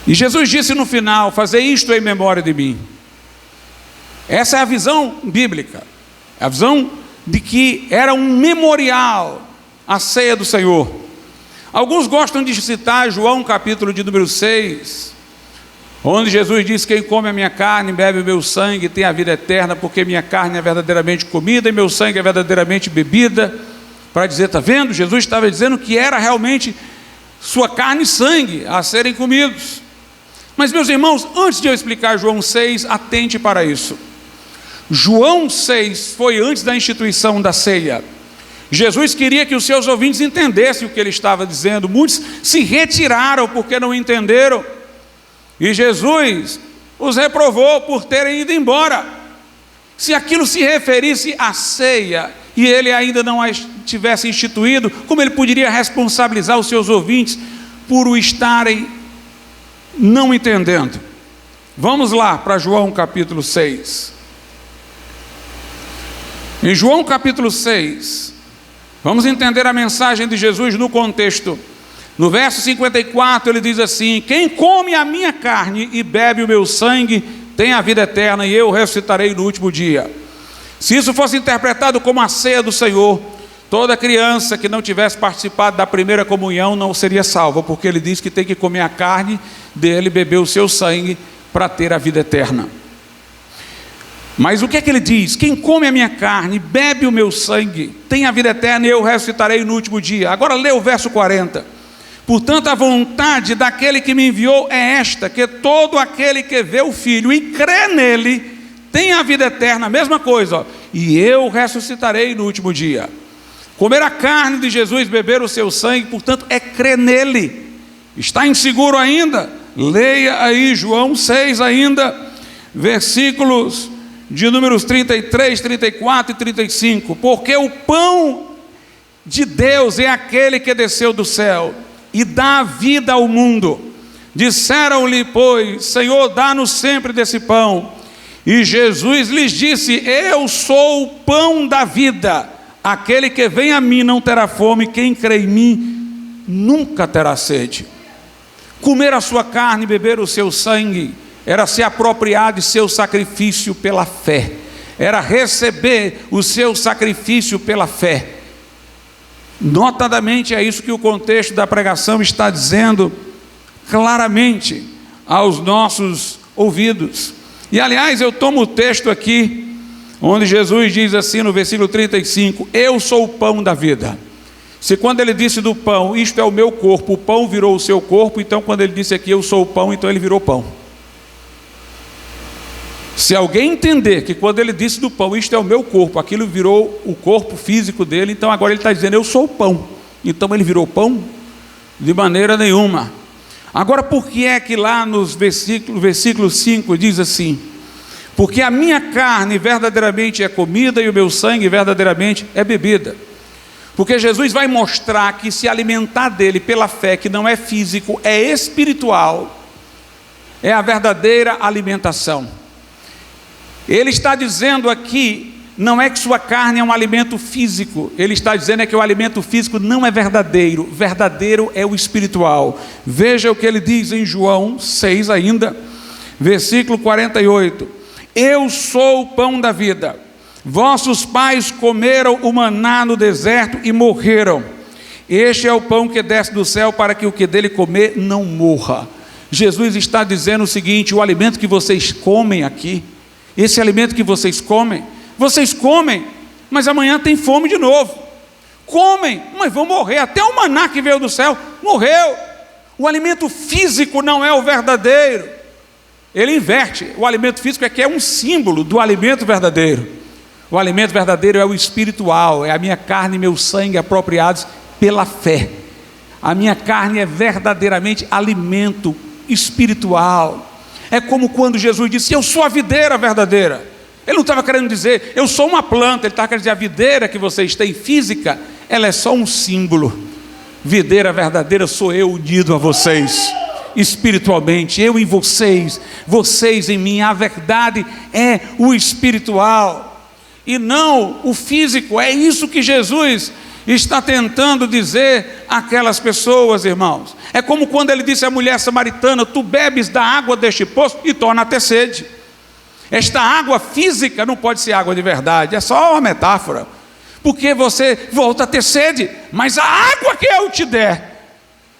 [SPEAKER 1] E Jesus disse no final: fazei isto em memória de mim. Essa é a visão bíblica, a visão de que era um memorial a ceia do Senhor. Alguns gostam de citar João capítulo de número 6, onde Jesus diz: quem come a minha carne, bebe o meu sangue, tem a vida eterna, porque minha carne é verdadeiramente comida e meu sangue é verdadeiramente bebida. Para dizer: está vendo? Jesus estava dizendo que era realmente sua carne e sangue a serem comidos. Mas, meus irmãos, antes de eu explicar João 6, atente para isso. João 6 foi antes da instituição da ceia. Jesus queria que os seus ouvintes entendessem o que ele estava dizendo. Muitos se retiraram porque não entenderam, e Jesus os reprovou por terem ido embora. Se aquilo se referisse à ceia e ele ainda não a tivesse instituído, como ele poderia responsabilizar os seus ouvintes por o estarem não entendendo? Vamos lá para João capítulo 6. Em João capítulo 6, vamos entender a mensagem de Jesus no contexto. No verso 54 ele diz assim: quem come a minha carne e bebe o meu sangue tem a vida eterna, e eu ressuscitarei no último dia. Se isso fosse interpretado como a ceia do Senhor, toda criança que não tivesse participado da primeira comunhão não seria salva, porque ele diz que tem que comer a carne dele, beber o seu sangue para ter a vida eterna. Mas o que é que ele diz? Quem come a minha carne, bebe o meu sangue, tem a vida eterna, e eu ressuscitarei no último dia. Agora lê o verso 40. Portanto, a vontade daquele que me enviou é esta: que todo aquele que vê o Filho e crê nele tem a vida eterna. Mesma coisa, ó, e eu ressuscitarei no último dia. Comer a carne de Jesus, beber o seu sangue, portanto, é crer nele. Está inseguro ainda? Leia aí João 6 ainda, versículos de números 33, 34 e 35. Porque o pão de Deus é aquele que desceu do céu e dá vida ao mundo. Disseram-lhe, pois: Senhor, dá-nos sempre desse pão. E Jesus lhes disse: eu sou o pão da vida. Aquele que vem a mim não terá fome, quem crê em mim nunca terá sede. Comer a sua carne e beber o seu sangue era se apropriar de seu sacrifício pela fé, era receber o seu sacrifício pela fé. Notadamente é isso que o contexto da pregação está dizendo claramente aos nossos ouvidos. E aliás, eu tomo o texto aqui, onde Jesus diz assim no versículo 35, eu sou o pão da vida. Se quando ele disse do pão, isto é o meu corpo, o pão virou o seu corpo, então quando ele disse aqui, eu sou o pão, então ele virou pão. Se alguém entender que quando ele disse do pão, isto é o meu corpo, aquilo virou o corpo físico dele, então agora ele está dizendo, eu sou o pão. Então ele virou pão? De maneira nenhuma. Agora, por que é que lá nos versículo 5 diz assim, porque a minha carne verdadeiramente é comida e o meu sangue verdadeiramente é bebida? Porque Jesus vai mostrar que se alimentar dele pela fé, que não é físico, é espiritual, é a verdadeira alimentação. Ele está dizendo aqui, não é que sua carne é um alimento físico, ele está dizendo é que o alimento físico não é verdadeiro, verdadeiro é o espiritual. Veja o que ele diz em João 6 ainda, versículo 48, eu sou o pão da vida, vossos pais comeram o maná no deserto e morreram, este é o pão que desce do céu para que o que dele comer não morra. Jesus está dizendo o seguinte, o alimento que vocês comem aqui, esse alimento que vocês comem, mas amanhã tem fome de novo. Comem, mas vão morrer. Até o maná que veio do céu, morreu. O alimento físico não é o verdadeiro. Ele inverte. O alimento físico é que é um símbolo do alimento verdadeiro. O alimento verdadeiro é o espiritual, é a minha carne e meu sangue apropriados pela fé. A minha carne é verdadeiramente alimento espiritual. É como quando Jesus disse, eu sou a videira verdadeira. Ele não estava querendo dizer, eu sou uma planta. Ele estava querendo dizer, a videira que vocês têm física, ela é só um símbolo. Videira verdadeira sou eu unido a vocês, espiritualmente. Eu em vocês, vocês em mim. A verdade é o espiritual, e não o físico. É isso que Jesus está tentando dizer àquelas pessoas, irmãos. É como quando ele disse à mulher samaritana, tu bebes da água deste poço e torna a ter sede. Esta água física não pode ser água de verdade, é só uma metáfora, porque você volta a ter sede, mas a água que eu te der,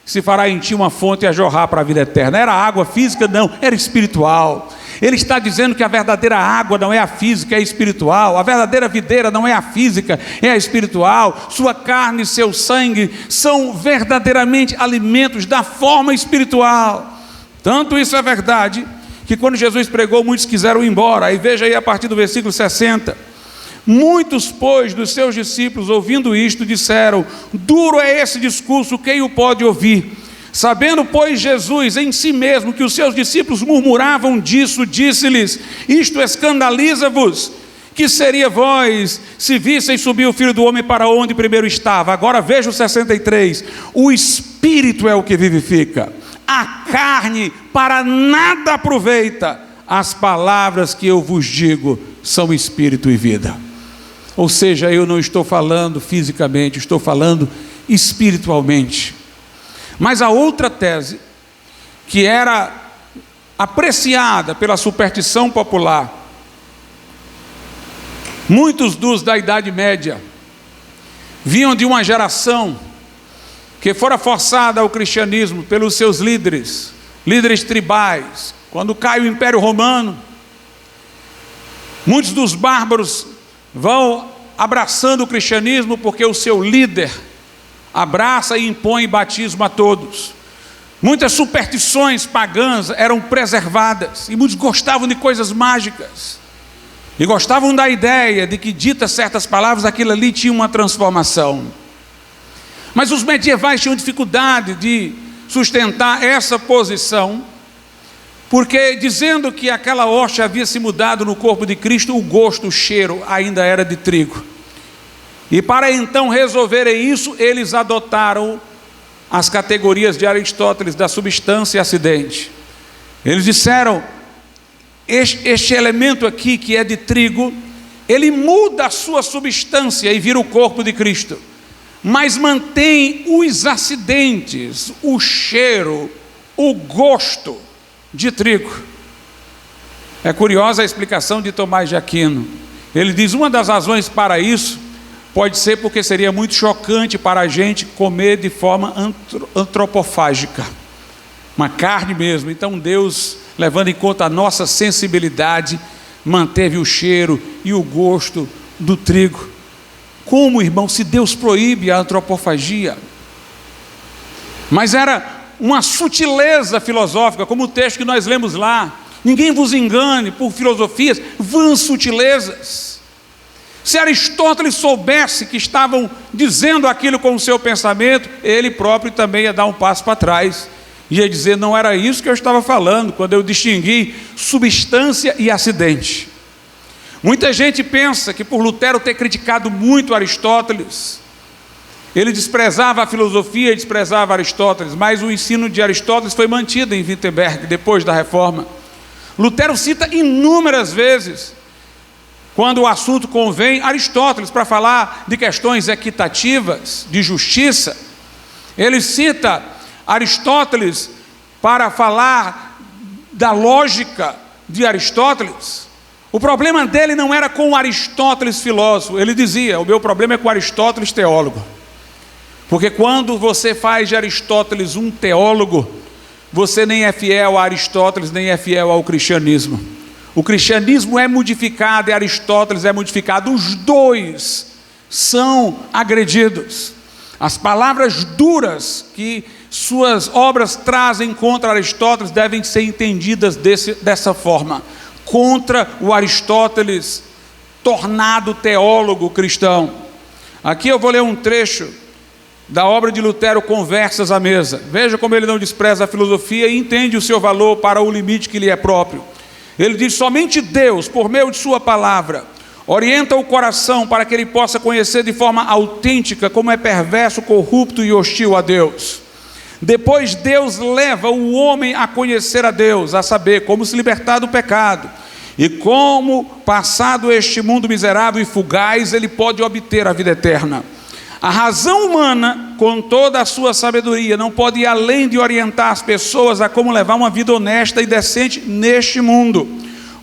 [SPEAKER 1] se fará em ti uma fonte a jorrar para a vida eterna. Era água física? Não, era espiritual. Ele está dizendo que a verdadeira água não é a física, é a espiritual. A verdadeira videira não é a física, é a espiritual. Sua carne e seu sangue são verdadeiramente alimentos da forma espiritual. Tanto isso é verdade, que quando Jesus pregou, muitos quiseram ir embora. Aí veja aí a partir do versículo 60. Muitos, pois, dos seus discípulos, ouvindo isto, disseram, duro é esse discurso, quem o pode ouvir? Sabendo, pois, Jesus em si mesmo que os seus discípulos murmuravam disso, disse-lhes, isto escandaliza-vos, que seria vós, se visseis subir o Filho do Homem para onde primeiro estava? Agora veja o 63, o Espírito é o que vivifica, a carne para nada aproveita, as palavras que eu vos digo são Espírito e vida. Ou seja, eu não estou falando fisicamente, estou falando espiritualmente. Mas a outra tese, que era apreciada pela superstição popular, muitos dos da Idade Média vinham de uma geração que fora forçada ao cristianismo pelos seus líderes tribais. Quando cai o Império Romano, muitos dos bárbaros vão abraçando o cristianismo porque o seu líder abraça e impõe batismo a todos. Muitas superstições pagãs eram preservadas e muitos gostavam de coisas mágicas e gostavam da ideia de que, ditas certas palavras, aquilo ali tinha uma transformação. Mas os medievais tinham dificuldade de sustentar essa posição, porque dizendo que aquela hóstia havia se mudado no corpo de Cristo, o gosto, o cheiro ainda era de trigo. E para então resolverem isso, eles adotaram as categorias de Aristóteles da substância e acidente. Eles disseram, este elemento aqui que é de trigo, ele muda a sua substância e vira o corpo de Cristo, mas mantém os acidentes, o cheiro, o gosto de trigo. É curiosa a explicação de Tomás de Aquino. Ele diz, uma das razões para isso pode ser porque seria muito chocante para a gente comer de forma antropofágica. uma carne mesmo. Então Deus, levando em conta a nossa sensibilidade, manteve o cheiro e o gosto do trigo. Como, irmão, se Deus proíbe a antropofagia? Mas era uma sutileza filosófica, como o texto que nós lemos lá. Ninguém vos engane por filosofias, vãs sutilezas. Se Aristóteles soubesse que estavam dizendo aquilo com o seu pensamento, ele próprio também ia dar um passo para trás. Ia dizer, não era isso que eu estava falando, quando eu distingui substância e acidente. Muita gente pensa que por Lutero ter criticado muito Aristóteles, ele desprezava a filosofia, desprezava Aristóteles, mas o ensino de Aristóteles foi mantido em Wittenberg, depois da Reforma. Lutero cita inúmeras vezes, quando o assunto convém, Aristóteles, para falar de questões equitativas, de justiça. Ele cita Aristóteles para falar da lógica de Aristóteles. O problema dele não era com Aristóteles filósofo, ele dizia, o meu problema é com Aristóteles teólogo. Porque quando você faz de Aristóteles um teólogo, você nem é fiel a Aristóteles, nem é fiel ao cristianismo. O cristianismo é modificado e Aristóteles é modificado. Os dois são agredidos. As palavras duras que suas obras trazem contra Aristóteles devem ser entendidas dessa forma. Contra o Aristóteles tornado teólogo cristão. Aqui eu vou ler um trecho da obra de Lutero, Conversas à Mesa. Veja como ele não despreza a filosofia e entende o seu valor para o limite que lhe é próprio. Ele diz, somente Deus, por meio de sua palavra, orienta o coração para que ele possa conhecer de forma autêntica como é perverso, corrupto e hostil a Deus. Depois Deus leva o homem a conhecer a Deus, a saber, como se libertar do pecado, e como, passado este mundo miserável e fugaz, ele pode obter a vida eterna. A razão humana, com toda a sua sabedoria, não pode ir além de orientar as pessoas a como levar uma vida honesta e decente neste mundo,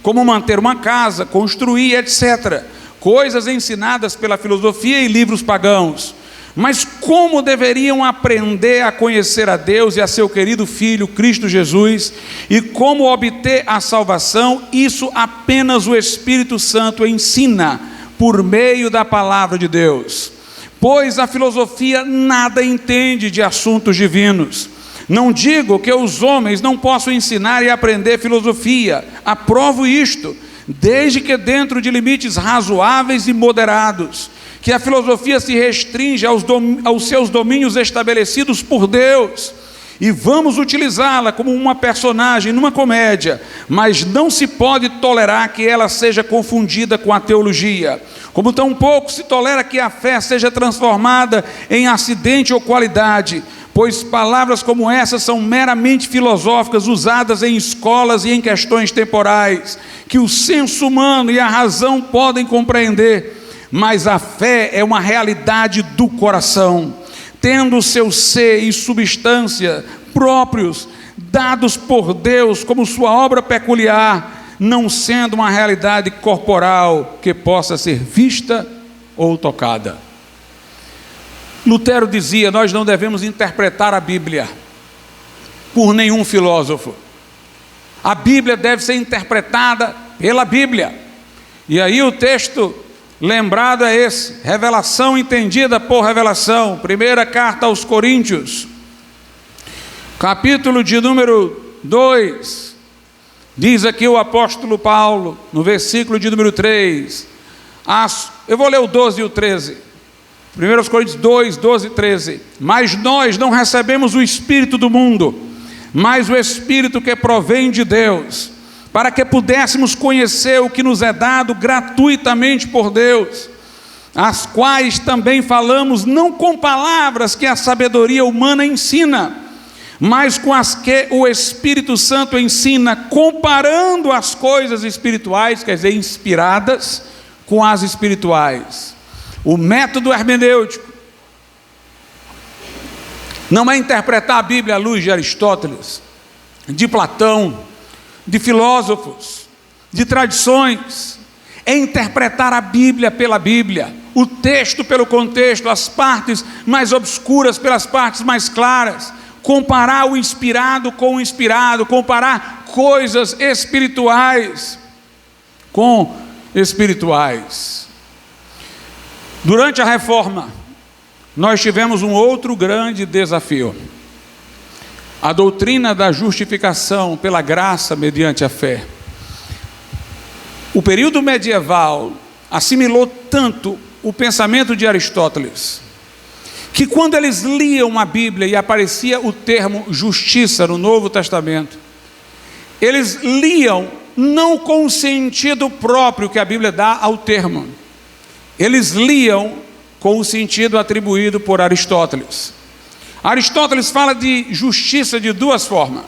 [SPEAKER 1] como manter uma casa, construir, etc. Coisas ensinadas pela filosofia e livros pagãos. Mas como deveriam aprender a conhecer a Deus e a seu querido Filho, Cristo Jesus, e como obter a salvação, isso apenas o Espírito Santo ensina, por meio da palavra de Deus. Pois a filosofia nada entende de assuntos divinos. Não digo que os homens não possam ensinar e aprender filosofia, aprovo isto, desde que dentro de limites razoáveis e moderados, que a filosofia se restringe aos seus domínios estabelecidos por Deus, e vamos utilizá-la como uma personagem numa comédia, mas não se pode tolerar que ela seja confundida com a teologia, como tampouco se tolera que a fé seja transformada em acidente ou qualidade, pois palavras como essas são meramente filosóficas, usadas em escolas e em questões temporais, que o senso humano e a razão podem compreender, mas a fé é uma realidade do coração, tendo seu ser e substância próprios, dados por Deus como sua obra peculiar, não sendo uma realidade corporal que possa ser vista ou tocada. Lutero dizia, nós não devemos interpretar a Bíblia por nenhum filósofo. A Bíblia deve ser interpretada pela Bíblia. E aí o texto lembrado é esse, revelação entendida por revelação. Primeira carta aos Coríntios, capítulo de número 2, diz aqui o apóstolo Paulo, no versículo de número 3, eu vou ler o 12 e o 13, 1 Coríntios 2, 12 e 13, mas nós não recebemos o Espírito do mundo, mas o Espírito que provém de Deus, para que pudéssemos conhecer o que nos é dado gratuitamente por Deus, as quais também falamos não com palavras que a sabedoria humana ensina, mas com as que o Espírito Santo ensina, comparando as coisas espirituais, quer dizer, inspiradas, com as espirituais. O método hermenêutico não é interpretar a Bíblia à luz de Aristóteles, de Platão, de filósofos, de tradições, é interpretar a Bíblia pela Bíblia, o texto pelo contexto, as partes mais obscuras pelas partes mais claras, comparar o inspirado com o inspirado, comparar coisas espirituais com espirituais. Durante a Reforma, nós tivemos um outro grande desafio: a doutrina da justificação pela graça mediante a fé. O período medieval assimilou tanto o pensamento de Aristóteles, que quando eles liam a Bíblia e aparecia o termo justiça no Novo Testamento, eles liam não com o sentido próprio que a Bíblia dá ao termo, eles liam com o sentido atribuído por Aristóteles. Aristóteles fala de justiça de duas formas: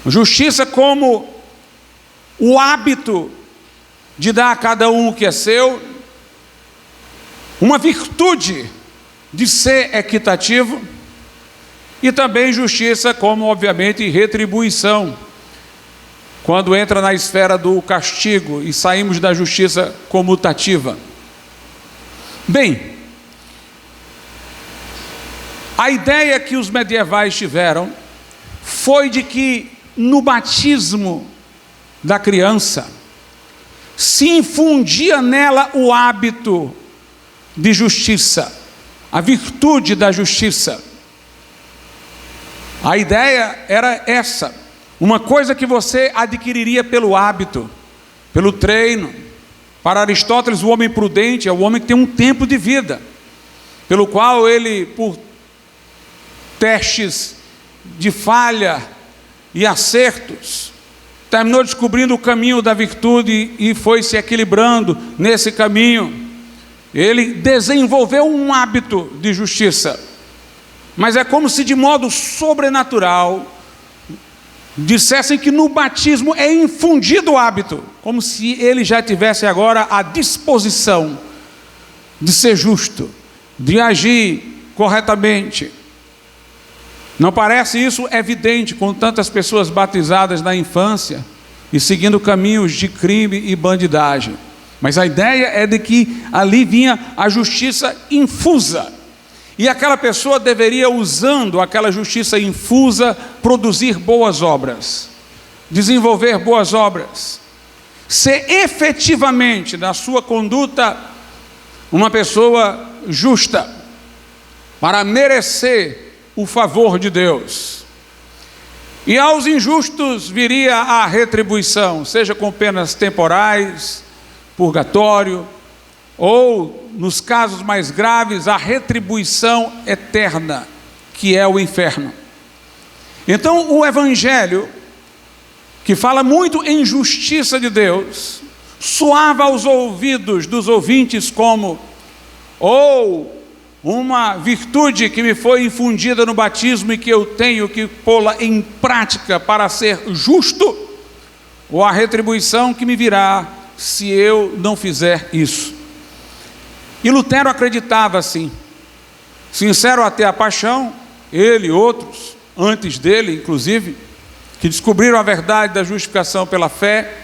[SPEAKER 1] justiça como o hábito de dar a cada um o que é seu, uma virtude de ser equitativo, e também justiça como, obviamente, retribuição, quando entra na esfera do castigo e saímos da justiça comutativa. Bem, a ideia que os medievais tiveram foi de que no batismo da criança se infundia nela o hábito de justiça, a virtude da justiça. A ideia era essa, uma coisa que você adquiriria pelo hábito, pelo treino. Para Aristóteles, o homem prudente é o homem que tem um tempo de vida, pelo qual ele, por testes de falha e acertos, terminou descobrindo o caminho da virtude e foi se equilibrando nesse caminho. Ele desenvolveu um hábito de justiça, mas é como se de modo sobrenatural dissessem que no batismo é infundido o hábito, como se ele já tivesse agora a disposição de ser justo, de agir corretamente. Não parece isso evidente com tantas pessoas batizadas na infância e seguindo caminhos de crime e bandidagem, mas a ideia é de que ali vinha a justiça infusa, e aquela pessoa deveria, usando aquela justiça infusa, produzir boas obras, desenvolver boas obras, ser efetivamente na sua conduta uma pessoa justa, para merecer o favor de Deus. E aos injustos viria a retribuição, seja com penas temporais, purgatório, ou, nos casos mais graves, a retribuição eterna, que é o inferno. Então, o Evangelho, que fala muito em justiça de Deus, soava aos ouvidos dos ouvintes como uma virtude que me foi infundida no batismo e que eu tenho que pô-la em prática para ser justo, ou a retribuição que me virá se eu não fizer isso. E Lutero acreditava assim, sincero até a paixão, ele e outros, antes dele inclusive, que descobriram a verdade da justificação pela fé.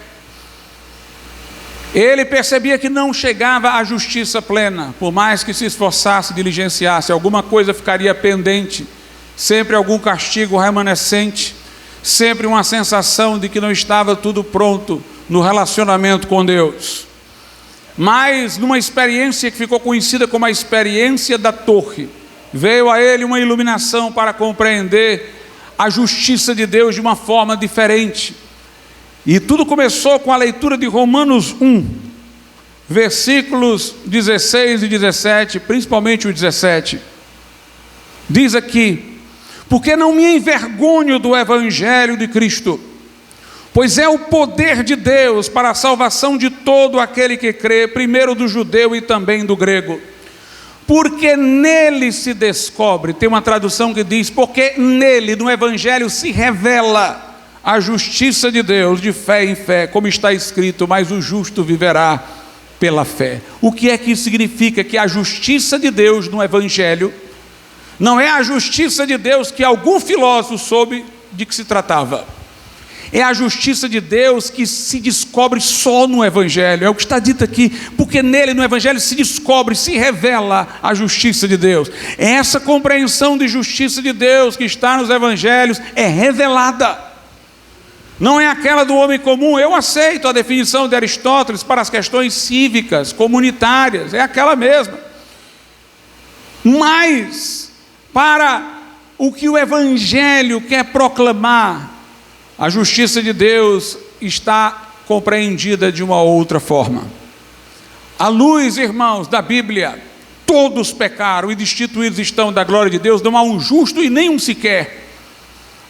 [SPEAKER 1] Ele percebia que não chegava à justiça plena, por mais que se esforçasse, diligenciasse, alguma coisa ficaria pendente, sempre algum castigo remanescente, sempre uma sensação de que não estava tudo pronto no relacionamento com Deus. Mas numa experiência que ficou conhecida como a experiência da torre, veio a ele uma iluminação para compreender a justiça de Deus de uma forma diferente. E tudo começou com a leitura de Romanos 1, versículos 16 e 17, principalmente o 17. Diz aqui: porque não me envergonho do Evangelho de Cristo, pois é o poder de Deus para a salvação de todo aquele que crê, primeiro do judeu e também do grego. Porque nele se descobre, tem uma tradução que diz, porque nele, no Evangelho, se revela a justiça de Deus de fé em fé, como está escrito, mas o justo viverá pela fé. O que é que isso significa? Que a justiça de Deus no Evangelho não é a justiça de Deus que algum filósofo soube de que se tratava. É a justiça de Deus que se descobre só no Evangelho, é o que está dito aqui, porque nele, no Evangelho, se descobre, se revela a justiça de Deus. Essa compreensão de justiça de Deus que está nos Evangelhos é revelada. Não é aquela do homem comum. Eu aceito a definição de Aristóteles para as questões cívicas, comunitárias, é aquela mesma. Mas, para o que o Evangelho quer proclamar, a justiça de Deus está compreendida de uma outra forma. À luz, irmãos, da Bíblia, todos pecaram e destituídos estão da glória de Deus, não há um justo e nem um sequer.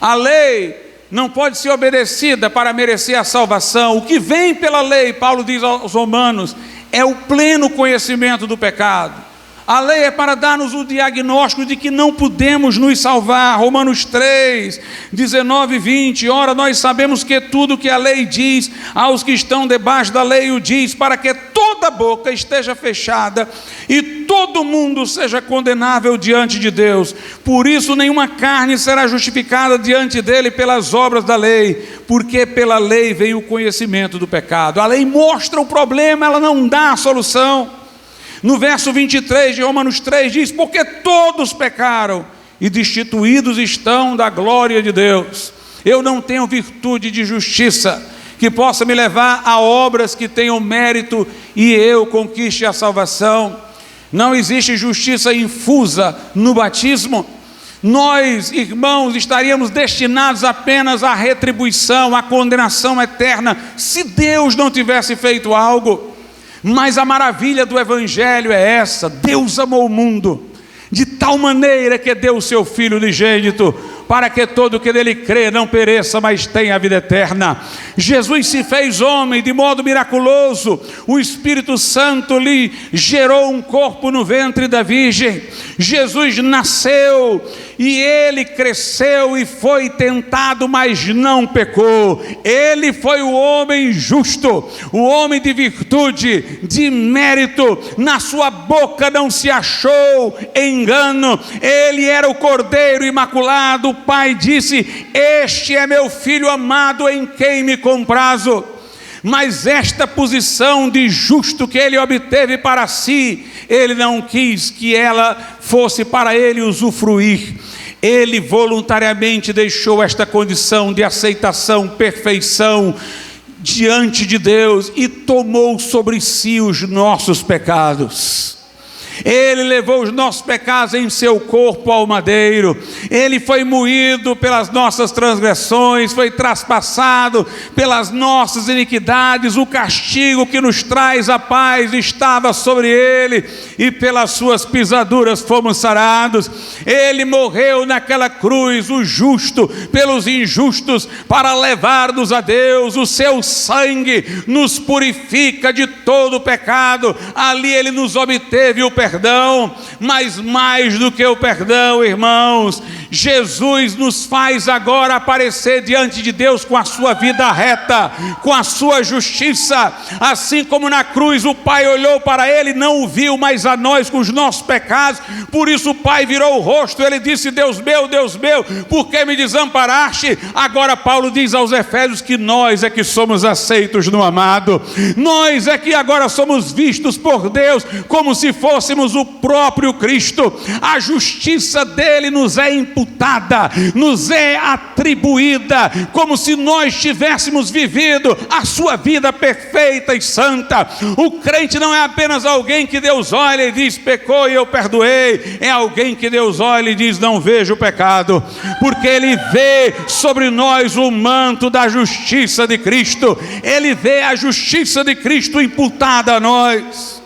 [SPEAKER 1] A lei não pode ser obedecida para merecer a salvação. O que vem pela lei, Paulo diz aos Romanos, é o pleno conhecimento do pecado. A lei é para dar-nos o diagnóstico de que não podemos nos salvar. Romanos 3, 19 e 20. Ora, nós sabemos que tudo que a lei diz aos que estão debaixo da lei o diz, para que toda boca esteja fechada e todo mundo seja condenável diante de Deus. Por isso nenhuma carne será justificada diante dele pelas obras da lei, porque pela lei vem o conhecimento do pecado. A lei mostra o problema, ela não dá a solução. No verso 23 de Romanos 3 diz: porque todos pecaram e destituídos estão da glória de Deus. Eu não tenho virtude de justiça que possa me levar a obras que tenham mérito e eu conquiste a salvação. Não existe justiça infusa no batismo. Nós, irmãos, estaríamos destinados apenas à retribuição, à condenação eterna, se Deus não tivesse feito algo. Mas a maravilha do Evangelho é essa: Deus amou o mundo de tal maneira que deu o seu Filho unigênito, para que todo que nele crê não pereça, mas tenha a vida eterna. Jesus se fez homem de modo miraculoso. O Espírito Santo lhe gerou um corpo no ventre da Virgem. Jesus nasceu e ele cresceu e foi tentado, mas não pecou. Ele foi o homem justo, o homem de virtude, de mérito. Na sua boca não se achou engano. Ele era o Cordeiro imaculado. O Pai disse: este é meu Filho amado, em quem me comprazo. Mas esta posição de justo que ele obteve para si, ele não quis que ela fosse para ele usufruir. Ele voluntariamente deixou esta condição de aceitação, perfeição diante de Deus e tomou sobre si os nossos pecados. Ele levou os nossos pecados em seu corpo ao madeiro. Ele foi moído pelas nossas transgressões, foi traspassado pelas nossas iniquidades. O castigo que nos traz a paz estava sobre ele, e pelas suas pisaduras fomos sarados. Ele morreu naquela cruz, o justo pelos injustos, para levar-nos a Deus. O seu sangue nos purifica de todo o pecado. Ali ele nos obteve o perdão. Mas mais do que o perdão, irmãos, Jesus nos faz agora aparecer diante de Deus com a sua vida reta, com a sua justiça. Assim como na cruz o Pai olhou para ele, não o viu, mas a nós com os nossos pecados. Por isso o Pai virou o rosto, ele disse: Deus meu, por que me desamparaste? Agora Paulo diz aos Efésios que nós é que somos aceitos no amado. Nós é que agora somos vistos por Deus como se fôssemos o próprio Cristo. A justiça dele nos é imputada, nos é atribuída, como se nós tivéssemos vivido a sua vida perfeita e santa. O crente não é apenas alguém que Deus olha e diz: pecou e eu perdoei. É alguém que Deus olha e diz: não vejo o pecado, porque ele vê sobre nós o manto da justiça de Cristo. Ele vê a justiça de Cristo imputada a nós.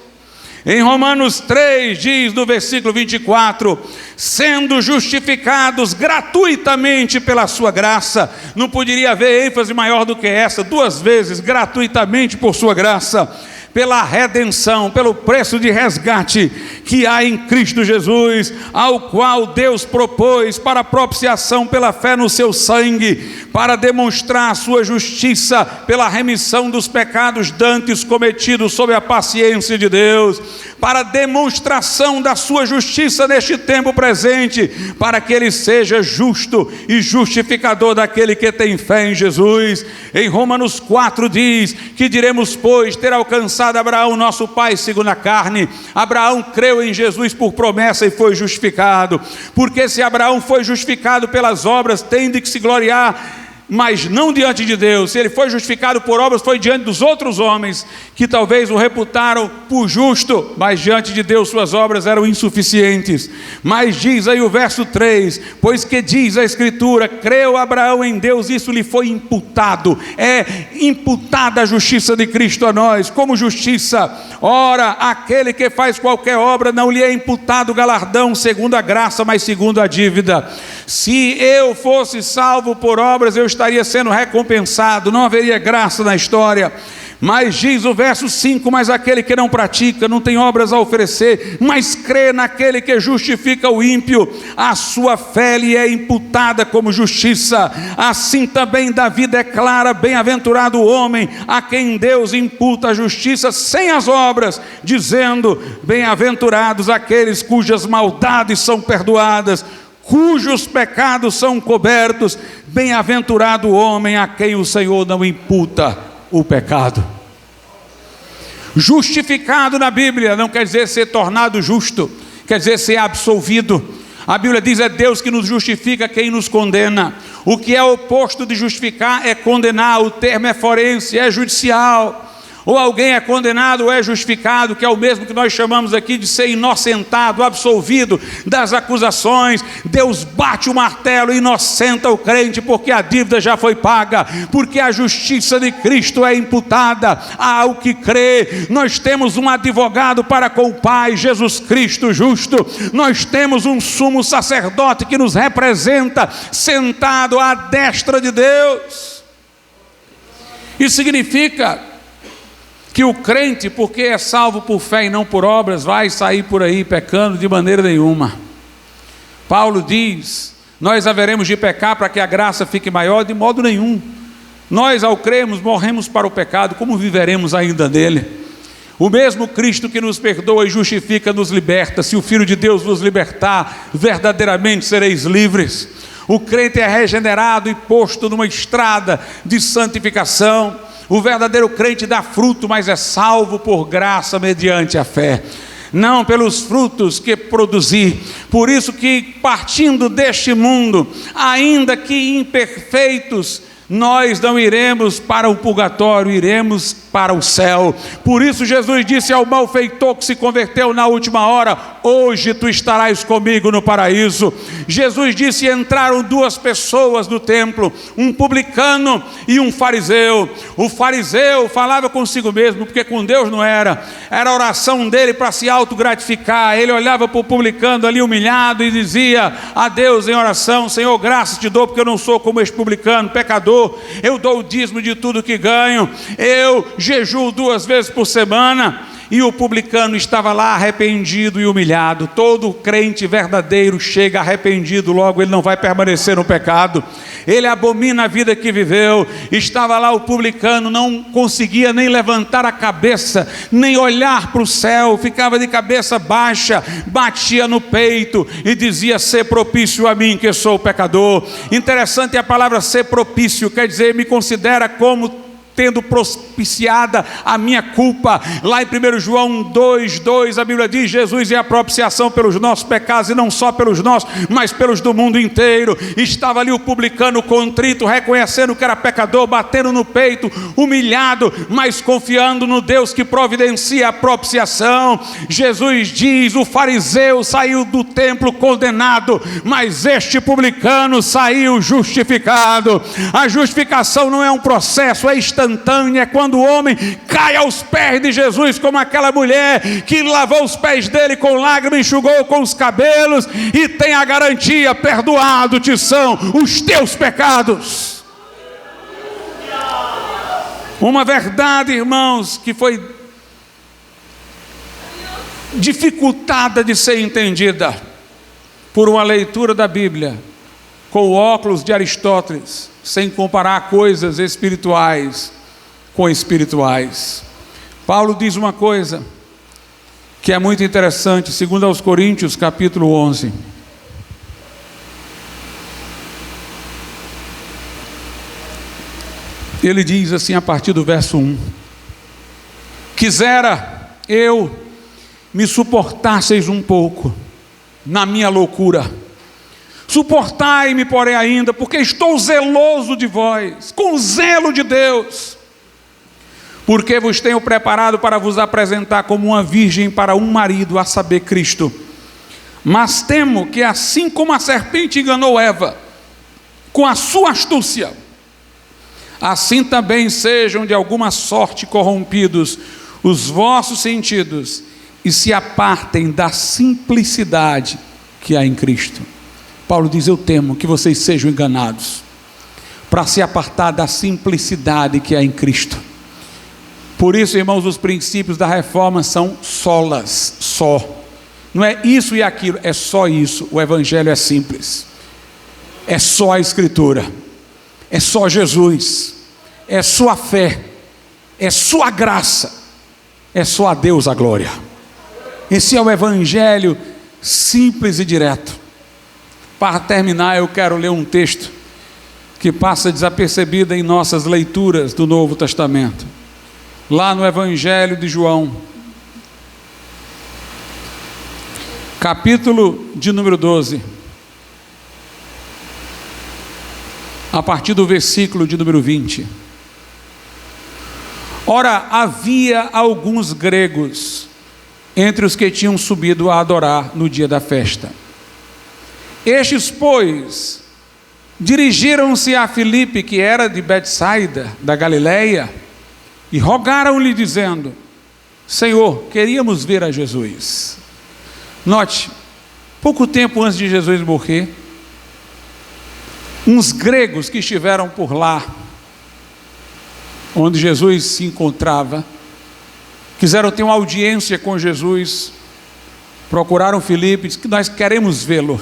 [SPEAKER 1] Em Romanos 3 diz no versículo 24: sendo justificados gratuitamente pela sua graça. Não poderia haver ênfase maior do que essa, duas vezes, gratuitamente por sua graça, pela redenção, pelo preço de resgate que há em Cristo Jesus, ao qual Deus propôs para propiciação pela fé no seu sangue, para demonstrar a sua justiça pela remissão dos pecados dantes cometidos sob a paciência de Deus, para demonstração da sua justiça neste tempo presente, para que ele seja justo e justificador daquele que tem fé em Jesus. Em Romanos 4 diz: que diremos, pois, ter alcançado Abraão, nosso pai, segundo a carne? Abraão creu em Jesus por promessa e foi justificado. Porque se Abraão foi justificado pelas obras, tem de que se gloriar, mas não diante de Deus. Se ele foi justificado por obras, foi diante dos outros homens, que talvez o reputaram por justo, mas diante de Deus suas obras eram insuficientes. Mas diz aí o verso 3: pois que diz a Escritura, creu Abraão em Deus, isso lhe foi imputado. É imputada a justiça de Cristo a nós, como justiça. Ora, aquele que faz qualquer obra, não lhe é imputado galardão segundo a graça, mas segundo a dívida. Se eu fosse salvo por obras, eu estaria sendo recompensado, não haveria graça na história. Mas diz o verso 5: mas aquele que não pratica, não tem obras a oferecer, mas crê naquele que justifica o ímpio, a sua fé lhe é imputada como justiça. Assim também Davi declara: bem-aventurado o homem a quem Deus imputa a justiça sem as obras, dizendo: bem-aventurados aqueles cujas maldades são perdoadas, cujos pecados são cobertos. Bem-aventurado o homem a quem o Senhor não imputa o pecado. Justificado na Bíblia não quer dizer ser tornado justo, quer dizer ser absolvido. A Bíblia diz: é Deus que nos justifica, quem nos condena. O que é oposto de justificar é condenar. O termo é forense, é judicial. Ou alguém é condenado ou é justificado, que é o mesmo que nós chamamos aqui de ser inocentado, absolvido das acusações. Deus bate o martelo e inocenta o crente, porque a dívida já foi paga, porque a justiça de Cristo é imputada ao que crê. Nós temos um advogado para com o Pai, Jesus Cristo justo. Nós temos um sumo sacerdote que nos representa, sentado à destra de Deus. Isso significa que o crente, porque é salvo por fé e não por obras, vai sair por aí pecando de maneira nenhuma. Paulo diz: nós haveremos de pecar para que a graça fique maior? De modo nenhum. Nós, ao crermos, morremos para o pecado, como viveremos ainda nele? O mesmo Cristo que nos perdoa e justifica nos liberta. Se o Filho de Deus vos libertar, verdadeiramente sereis livres. O crente é regenerado e posto numa estrada de santificação. O verdadeiro crente dá fruto, mas é salvo por graça mediante a fé, não pelos frutos que produzir. Por isso que, partindo deste mundo, ainda que imperfeitos, nós não iremos para o purgatório, iremos para o céu. Por isso Jesus disse ao malfeitor que se converteu na última hora: hoje tu estarás comigo no paraíso. Jesus disse: entraram duas pessoas no templo, um publicano e um fariseu. O fariseu falava consigo mesmo, porque com Deus não era a oração dele para se autogratificar. Ele olhava para o publicano ali humilhado e dizia a Deus em oração: Senhor, graças te dou, porque eu não sou como este publicano, pecador. Eu dou o dízimo de tudo que ganho, eu jejuo 2 vezes por semana. E o publicano estava lá arrependido e humilhado. Todo crente verdadeiro chega arrependido, logo ele não vai permanecer no pecado. Ele abomina a vida que viveu. Estava lá o publicano, não conseguia nem levantar a cabeça, nem olhar para o céu, ficava de cabeça baixa, batia no peito e dizia: ser propício a mim que sou pecador. Interessante, a palavra ser propício quer dizer me considera como tendo propiciada a minha culpa. Lá em 1 João 2:2 a Bíblia diz: Jesus é a propiciação pelos nossos pecados, e não só pelos nossos, mas pelos do mundo inteiro. Estava ali o publicano contrito, reconhecendo que era pecador, batendo no peito, humilhado, mas confiando no Deus que providencia a propiciação. Jesus diz: o fariseu saiu do templo condenado, mas este publicano saiu justificado. A justificação não é um processo, é instantânea. É quando o homem cai aos pés de Jesus, como aquela mulher que lavou os pés dele com lágrimas, enxugou com os cabelos, e tem a garantia: perdoado te são os teus pecados. Uma verdade, irmãos, que foi dificultada de ser entendida por uma leitura da Bíblia com o óculos de Aristóteles, sem comparar coisas espirituais com espirituais. Paulo diz uma coisa que é muito interessante, segundo aos Coríntios, capítulo 11. Ele diz assim a partir do verso 1: quisera eu me suportasseis um pouco na minha loucura. Suportai-me, porém, ainda, porque estou zeloso de vós, com o zelo de Deus, porque vos tenho preparado para vos apresentar como uma virgem para um marido, a saber, Cristo. Mas temo que, assim como a serpente enganou Eva com a sua astúcia, assim também sejam de alguma sorte corrompidos os vossos sentidos e se apartem da simplicidade que há em Cristo. Paulo diz: eu temo que vocês sejam enganados para se apartar da simplicidade que há em Cristo. Por isso, irmãos, os princípios da reforma são solas, só. Não é isso e aquilo, é só isso. O evangelho é simples. É só a Escritura. É só Jesus. É só a fé. É só a graça. É só a Deus a glória. Esse é o evangelho simples e direto. Para terminar, eu quero ler um texto que passa desapercebido em nossas leituras do Novo Testamento. Lá no Evangelho de João, capítulo de número 12, a partir do versículo de número 20. Ora, havia alguns gregos entre os que tinham subido a adorar no dia da festa. Estes, pois, dirigiram-se a Filipe, que era de Betsaida, da Galileia, e rogaram-lhe dizendo: Senhor, queríamos ver a Jesus. Note, pouco tempo antes de Jesus morrer, uns gregos que estiveram por lá, onde Jesus se encontrava, quiseram ter uma audiência com Jesus, procuraram Filipe e disseram que nós queremos vê-lo.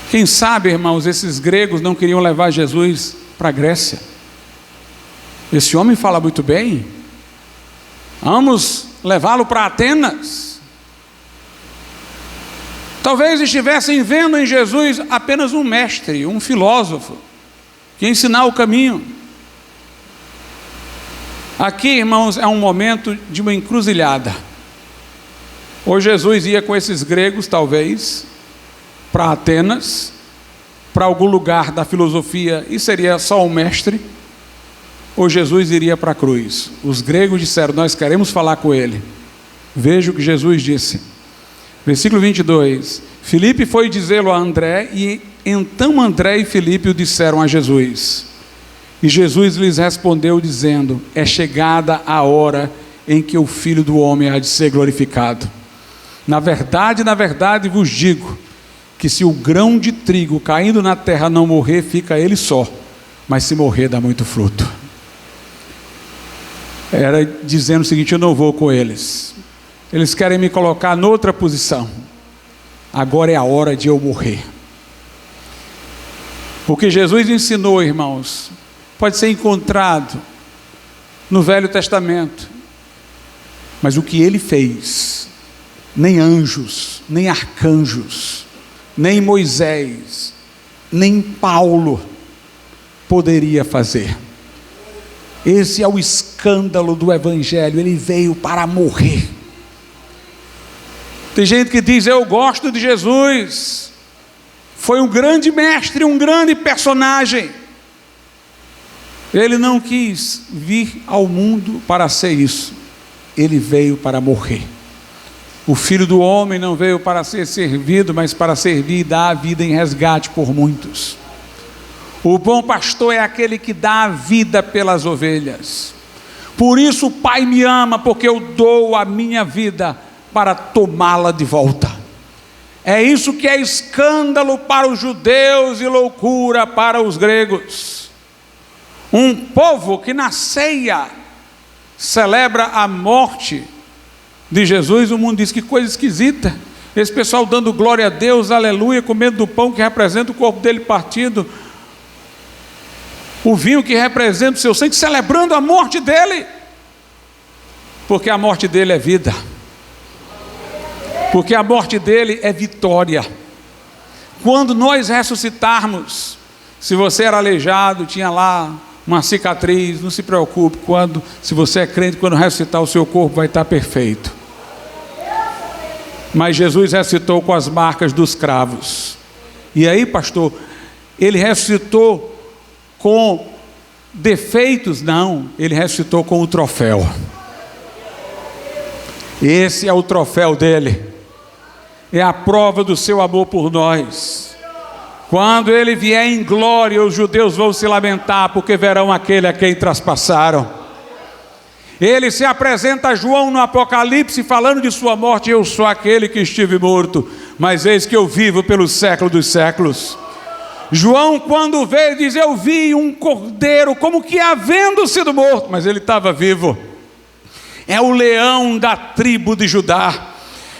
[SPEAKER 1] Quem sabe, irmãos, esses gregos não queriam levar Jesus para a Grécia. Esse homem fala muito bem, vamos levá-lo para Atenas. Talvez estivessem vendo em Jesus apenas um mestre, um filósofo, que ia ensinar o caminho. Aqui, irmãos, é um momento de uma encruzilhada. Ou Jesus ia com esses gregos, talvez, para Atenas, para algum lugar da filosofia, e seria só um mestre, ou Jesus iria para a cruz. Os gregos disseram: nós queremos falar com ele. Veja o que Jesus disse. Versículo 22. Filipe foi dizê-lo a André, e então André e Filipe o disseram a Jesus. E Jesus lhes respondeu dizendo: é chegada a hora em que o Filho do Homem há de ser glorificado. Na verdade vos digo, que se o grão de trigo caindo na terra não morrer, fica ele só, mas se morrer dá muito fruto. Era dizendo o seguinte: eu não vou com eles, eles querem me colocar noutra posição, agora é a hora de eu morrer. O que Jesus ensinou, irmãos, pode ser encontrado no Velho Testamento, mas o que ele fez, nem anjos, nem arcanjos, nem Moisés, nem Paulo poderia fazer. Esse é o escândalo do Evangelho. Ele veio para morrer. Tem gente que diz: eu gosto de Jesus, foi um grande mestre, um grande personagem. Ele não quis vir ao mundo para ser isso, ele veio para morrer. O Filho do Homem não veio para ser servido, mas para servir e dar a vida em resgate por muitos. O bom pastor é aquele que dá a vida pelas ovelhas. Por isso o Pai me ama, porque eu dou a minha vida para tomá-la de volta. É isso que é escândalo para os judeus e loucura para os gregos. Um povo que na ceia celebra a morte de Jesus, o mundo diz: que coisa esquisita. Esse pessoal dando glória a Deus, aleluia, comendo do pão que representa o corpo dele partido, o vinho que representa o seu sangue, celebrando a morte dele, porque a morte dele é vida, porque a morte dele é vitória. Quando nós ressuscitarmos, se você era aleijado, tinha lá uma cicatriz, não se preocupe, se você é crente, quando ressuscitar, o seu corpo vai estar perfeito. Mas Jesus ressuscitou com as marcas dos cravos. E aí, pastor, ele ressuscitou com defeitos? Não, ele ressuscitou com o troféu. Esse é o troféu dele, é a prova do seu amor por nós. Quando ele vier em glória, os judeus vão se lamentar, porque verão aquele a quem traspassaram. Ele se apresenta a João no Apocalipse, falando de sua morte: eu sou aquele que estive morto, mas eis que eu vivo pelo século dos séculos. João, quando veio, diz: eu vi um cordeiro como que havendo sido morto, mas ele estava vivo. É o leão da tribo de Judá.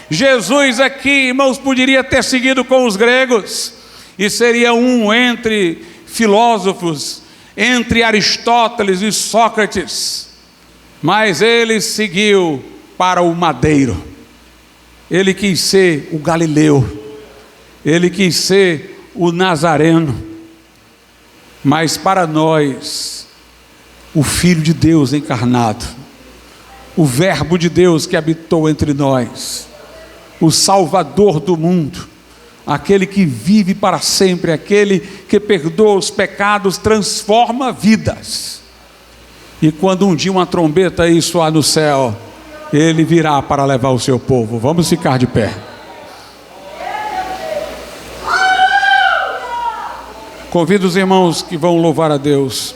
[SPEAKER 1] Jesus aqui, irmãos, poderia ter seguido com os gregos, e seria um entre filósofos, entre Aristóteles e Sócrates, mas ele seguiu para o madeiro. Ele quis ser o galileu, ele quis ser o nazareno, mas para nós, o Filho de Deus encarnado, o Verbo de Deus que habitou entre nós, o Salvador do mundo, aquele que vive para sempre, aquele que perdoa os pecados, transforma vidas. E quando um dia uma trombeta aí soar no céu, ele virá para levar o seu povo. Vamos ficar de pé. Convido os irmãos que vão louvar a Deus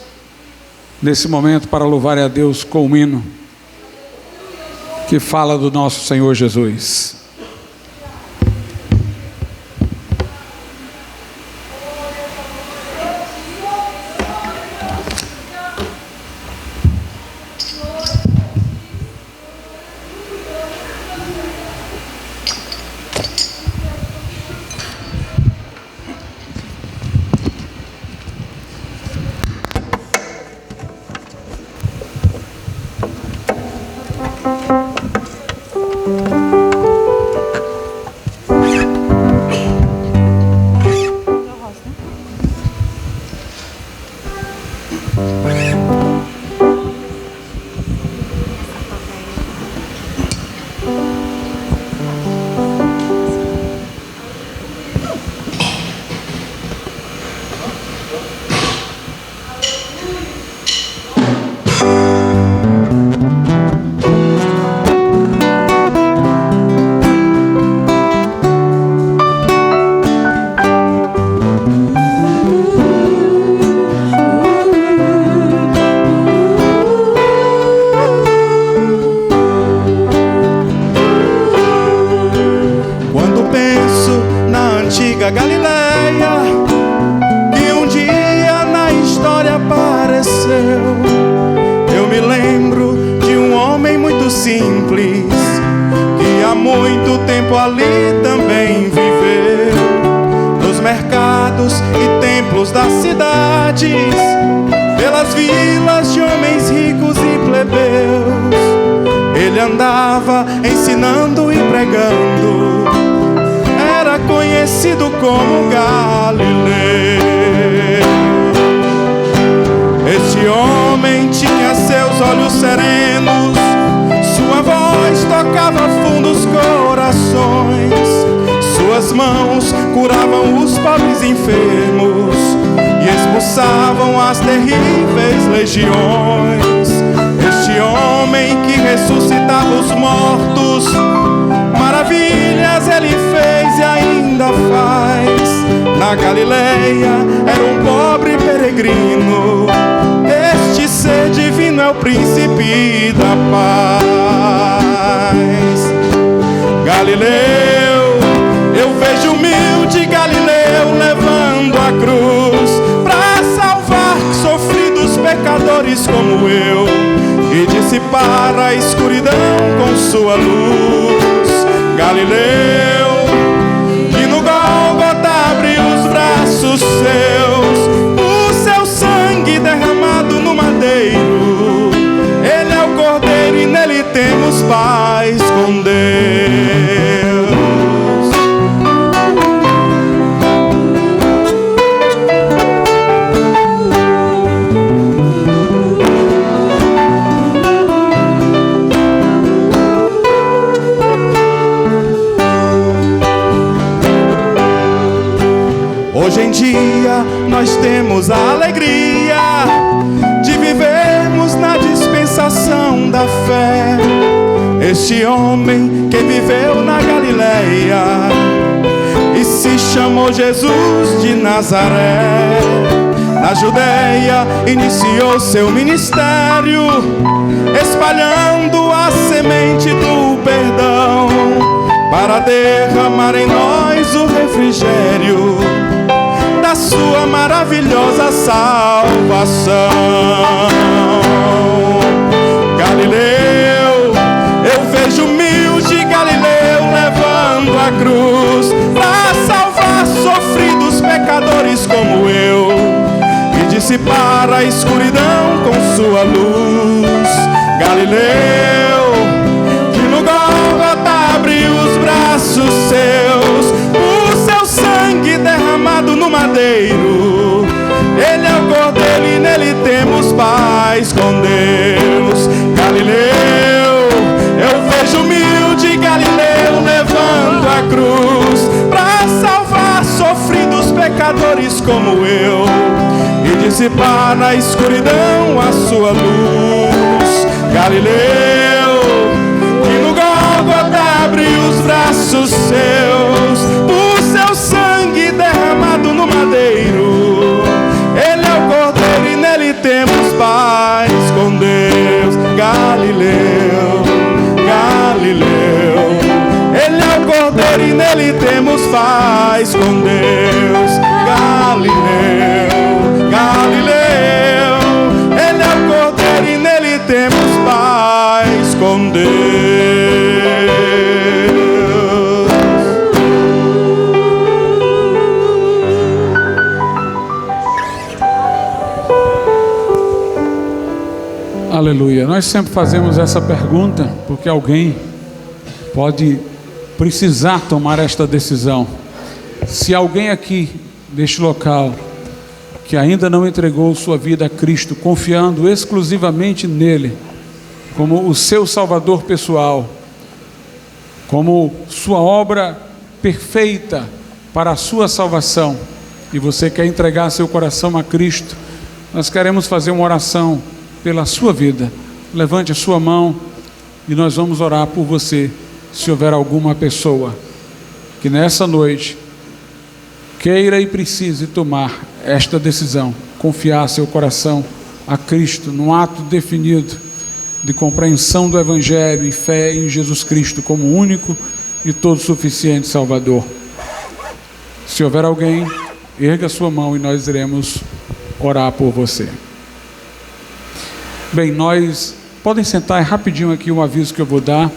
[SPEAKER 1] nesse momento para louvarem a Deus com um hino que fala do nosso Senhor Jesus.
[SPEAKER 2] Como eu, e dissipar a escuridão com sua luz. Galileu, que no Gólgota abriu os braços seus, o seu sangue derramado no madeiro. Ele é o Cordeiro e nele temos paz com Deus. Hoje em dia nós temos a alegria de vivermos na dispensação da fé. Este homem que viveu na Galileia e se chamou Jesus de Nazaré, na Judeia iniciou seu ministério, espalhando a semente do perdão, para derramar em nós o refrigério da sua maravilhosa salvação. Galileu, eu vejo humilde Galileu levando a cruz para salvar sofridos pecadores como eu e dissipar a escuridão com sua luz. Galileu, que no Gólgota abriu os braços seus, o seu sangue derramado no madeiro. Ele é o Cordeiro e nele temos paz com Deus. Galileu, eu vejo humilde Galileu levando a cruz para salvar sofridos pecadores como eu e dissipar na escuridão a sua luz. Galileu, que no Gólgota abriu os braços seus, o seu sangue derramado no madeiro. Ele é o Cordeiro e nele temos paz com Deus. Galileu, Galileu, ele é o Cordeiro e nele temos paz com Deus. Galileu, Galileu, ele é o Cordeiro e nele temos paz com Deus.
[SPEAKER 1] Aleluia. Nós sempre fazemos essa pergunta porque alguém pode precisar tomar esta decisão. Se alguém aqui neste local que ainda não entregou sua vida a Cristo, confiando exclusivamente nele como o seu Salvador pessoal, como sua obra perfeita para a sua salvação, e você quer entregar seu coração a Cristo, nós queremos fazer uma oração pela sua vida. Levante a sua mão e nós vamos orar por você. Se houver alguma pessoa que nessa noite queira e precise tomar esta decisão, confiar seu coração a Cristo, num ato definido de compreensão do Evangelho e fé em Jesus Cristo como único e todo suficiente Salvador. Se houver alguém, erga sua mão e nós iremos orar por você. Bem, nós podem sentar rapidinho aqui um aviso que eu vou dar.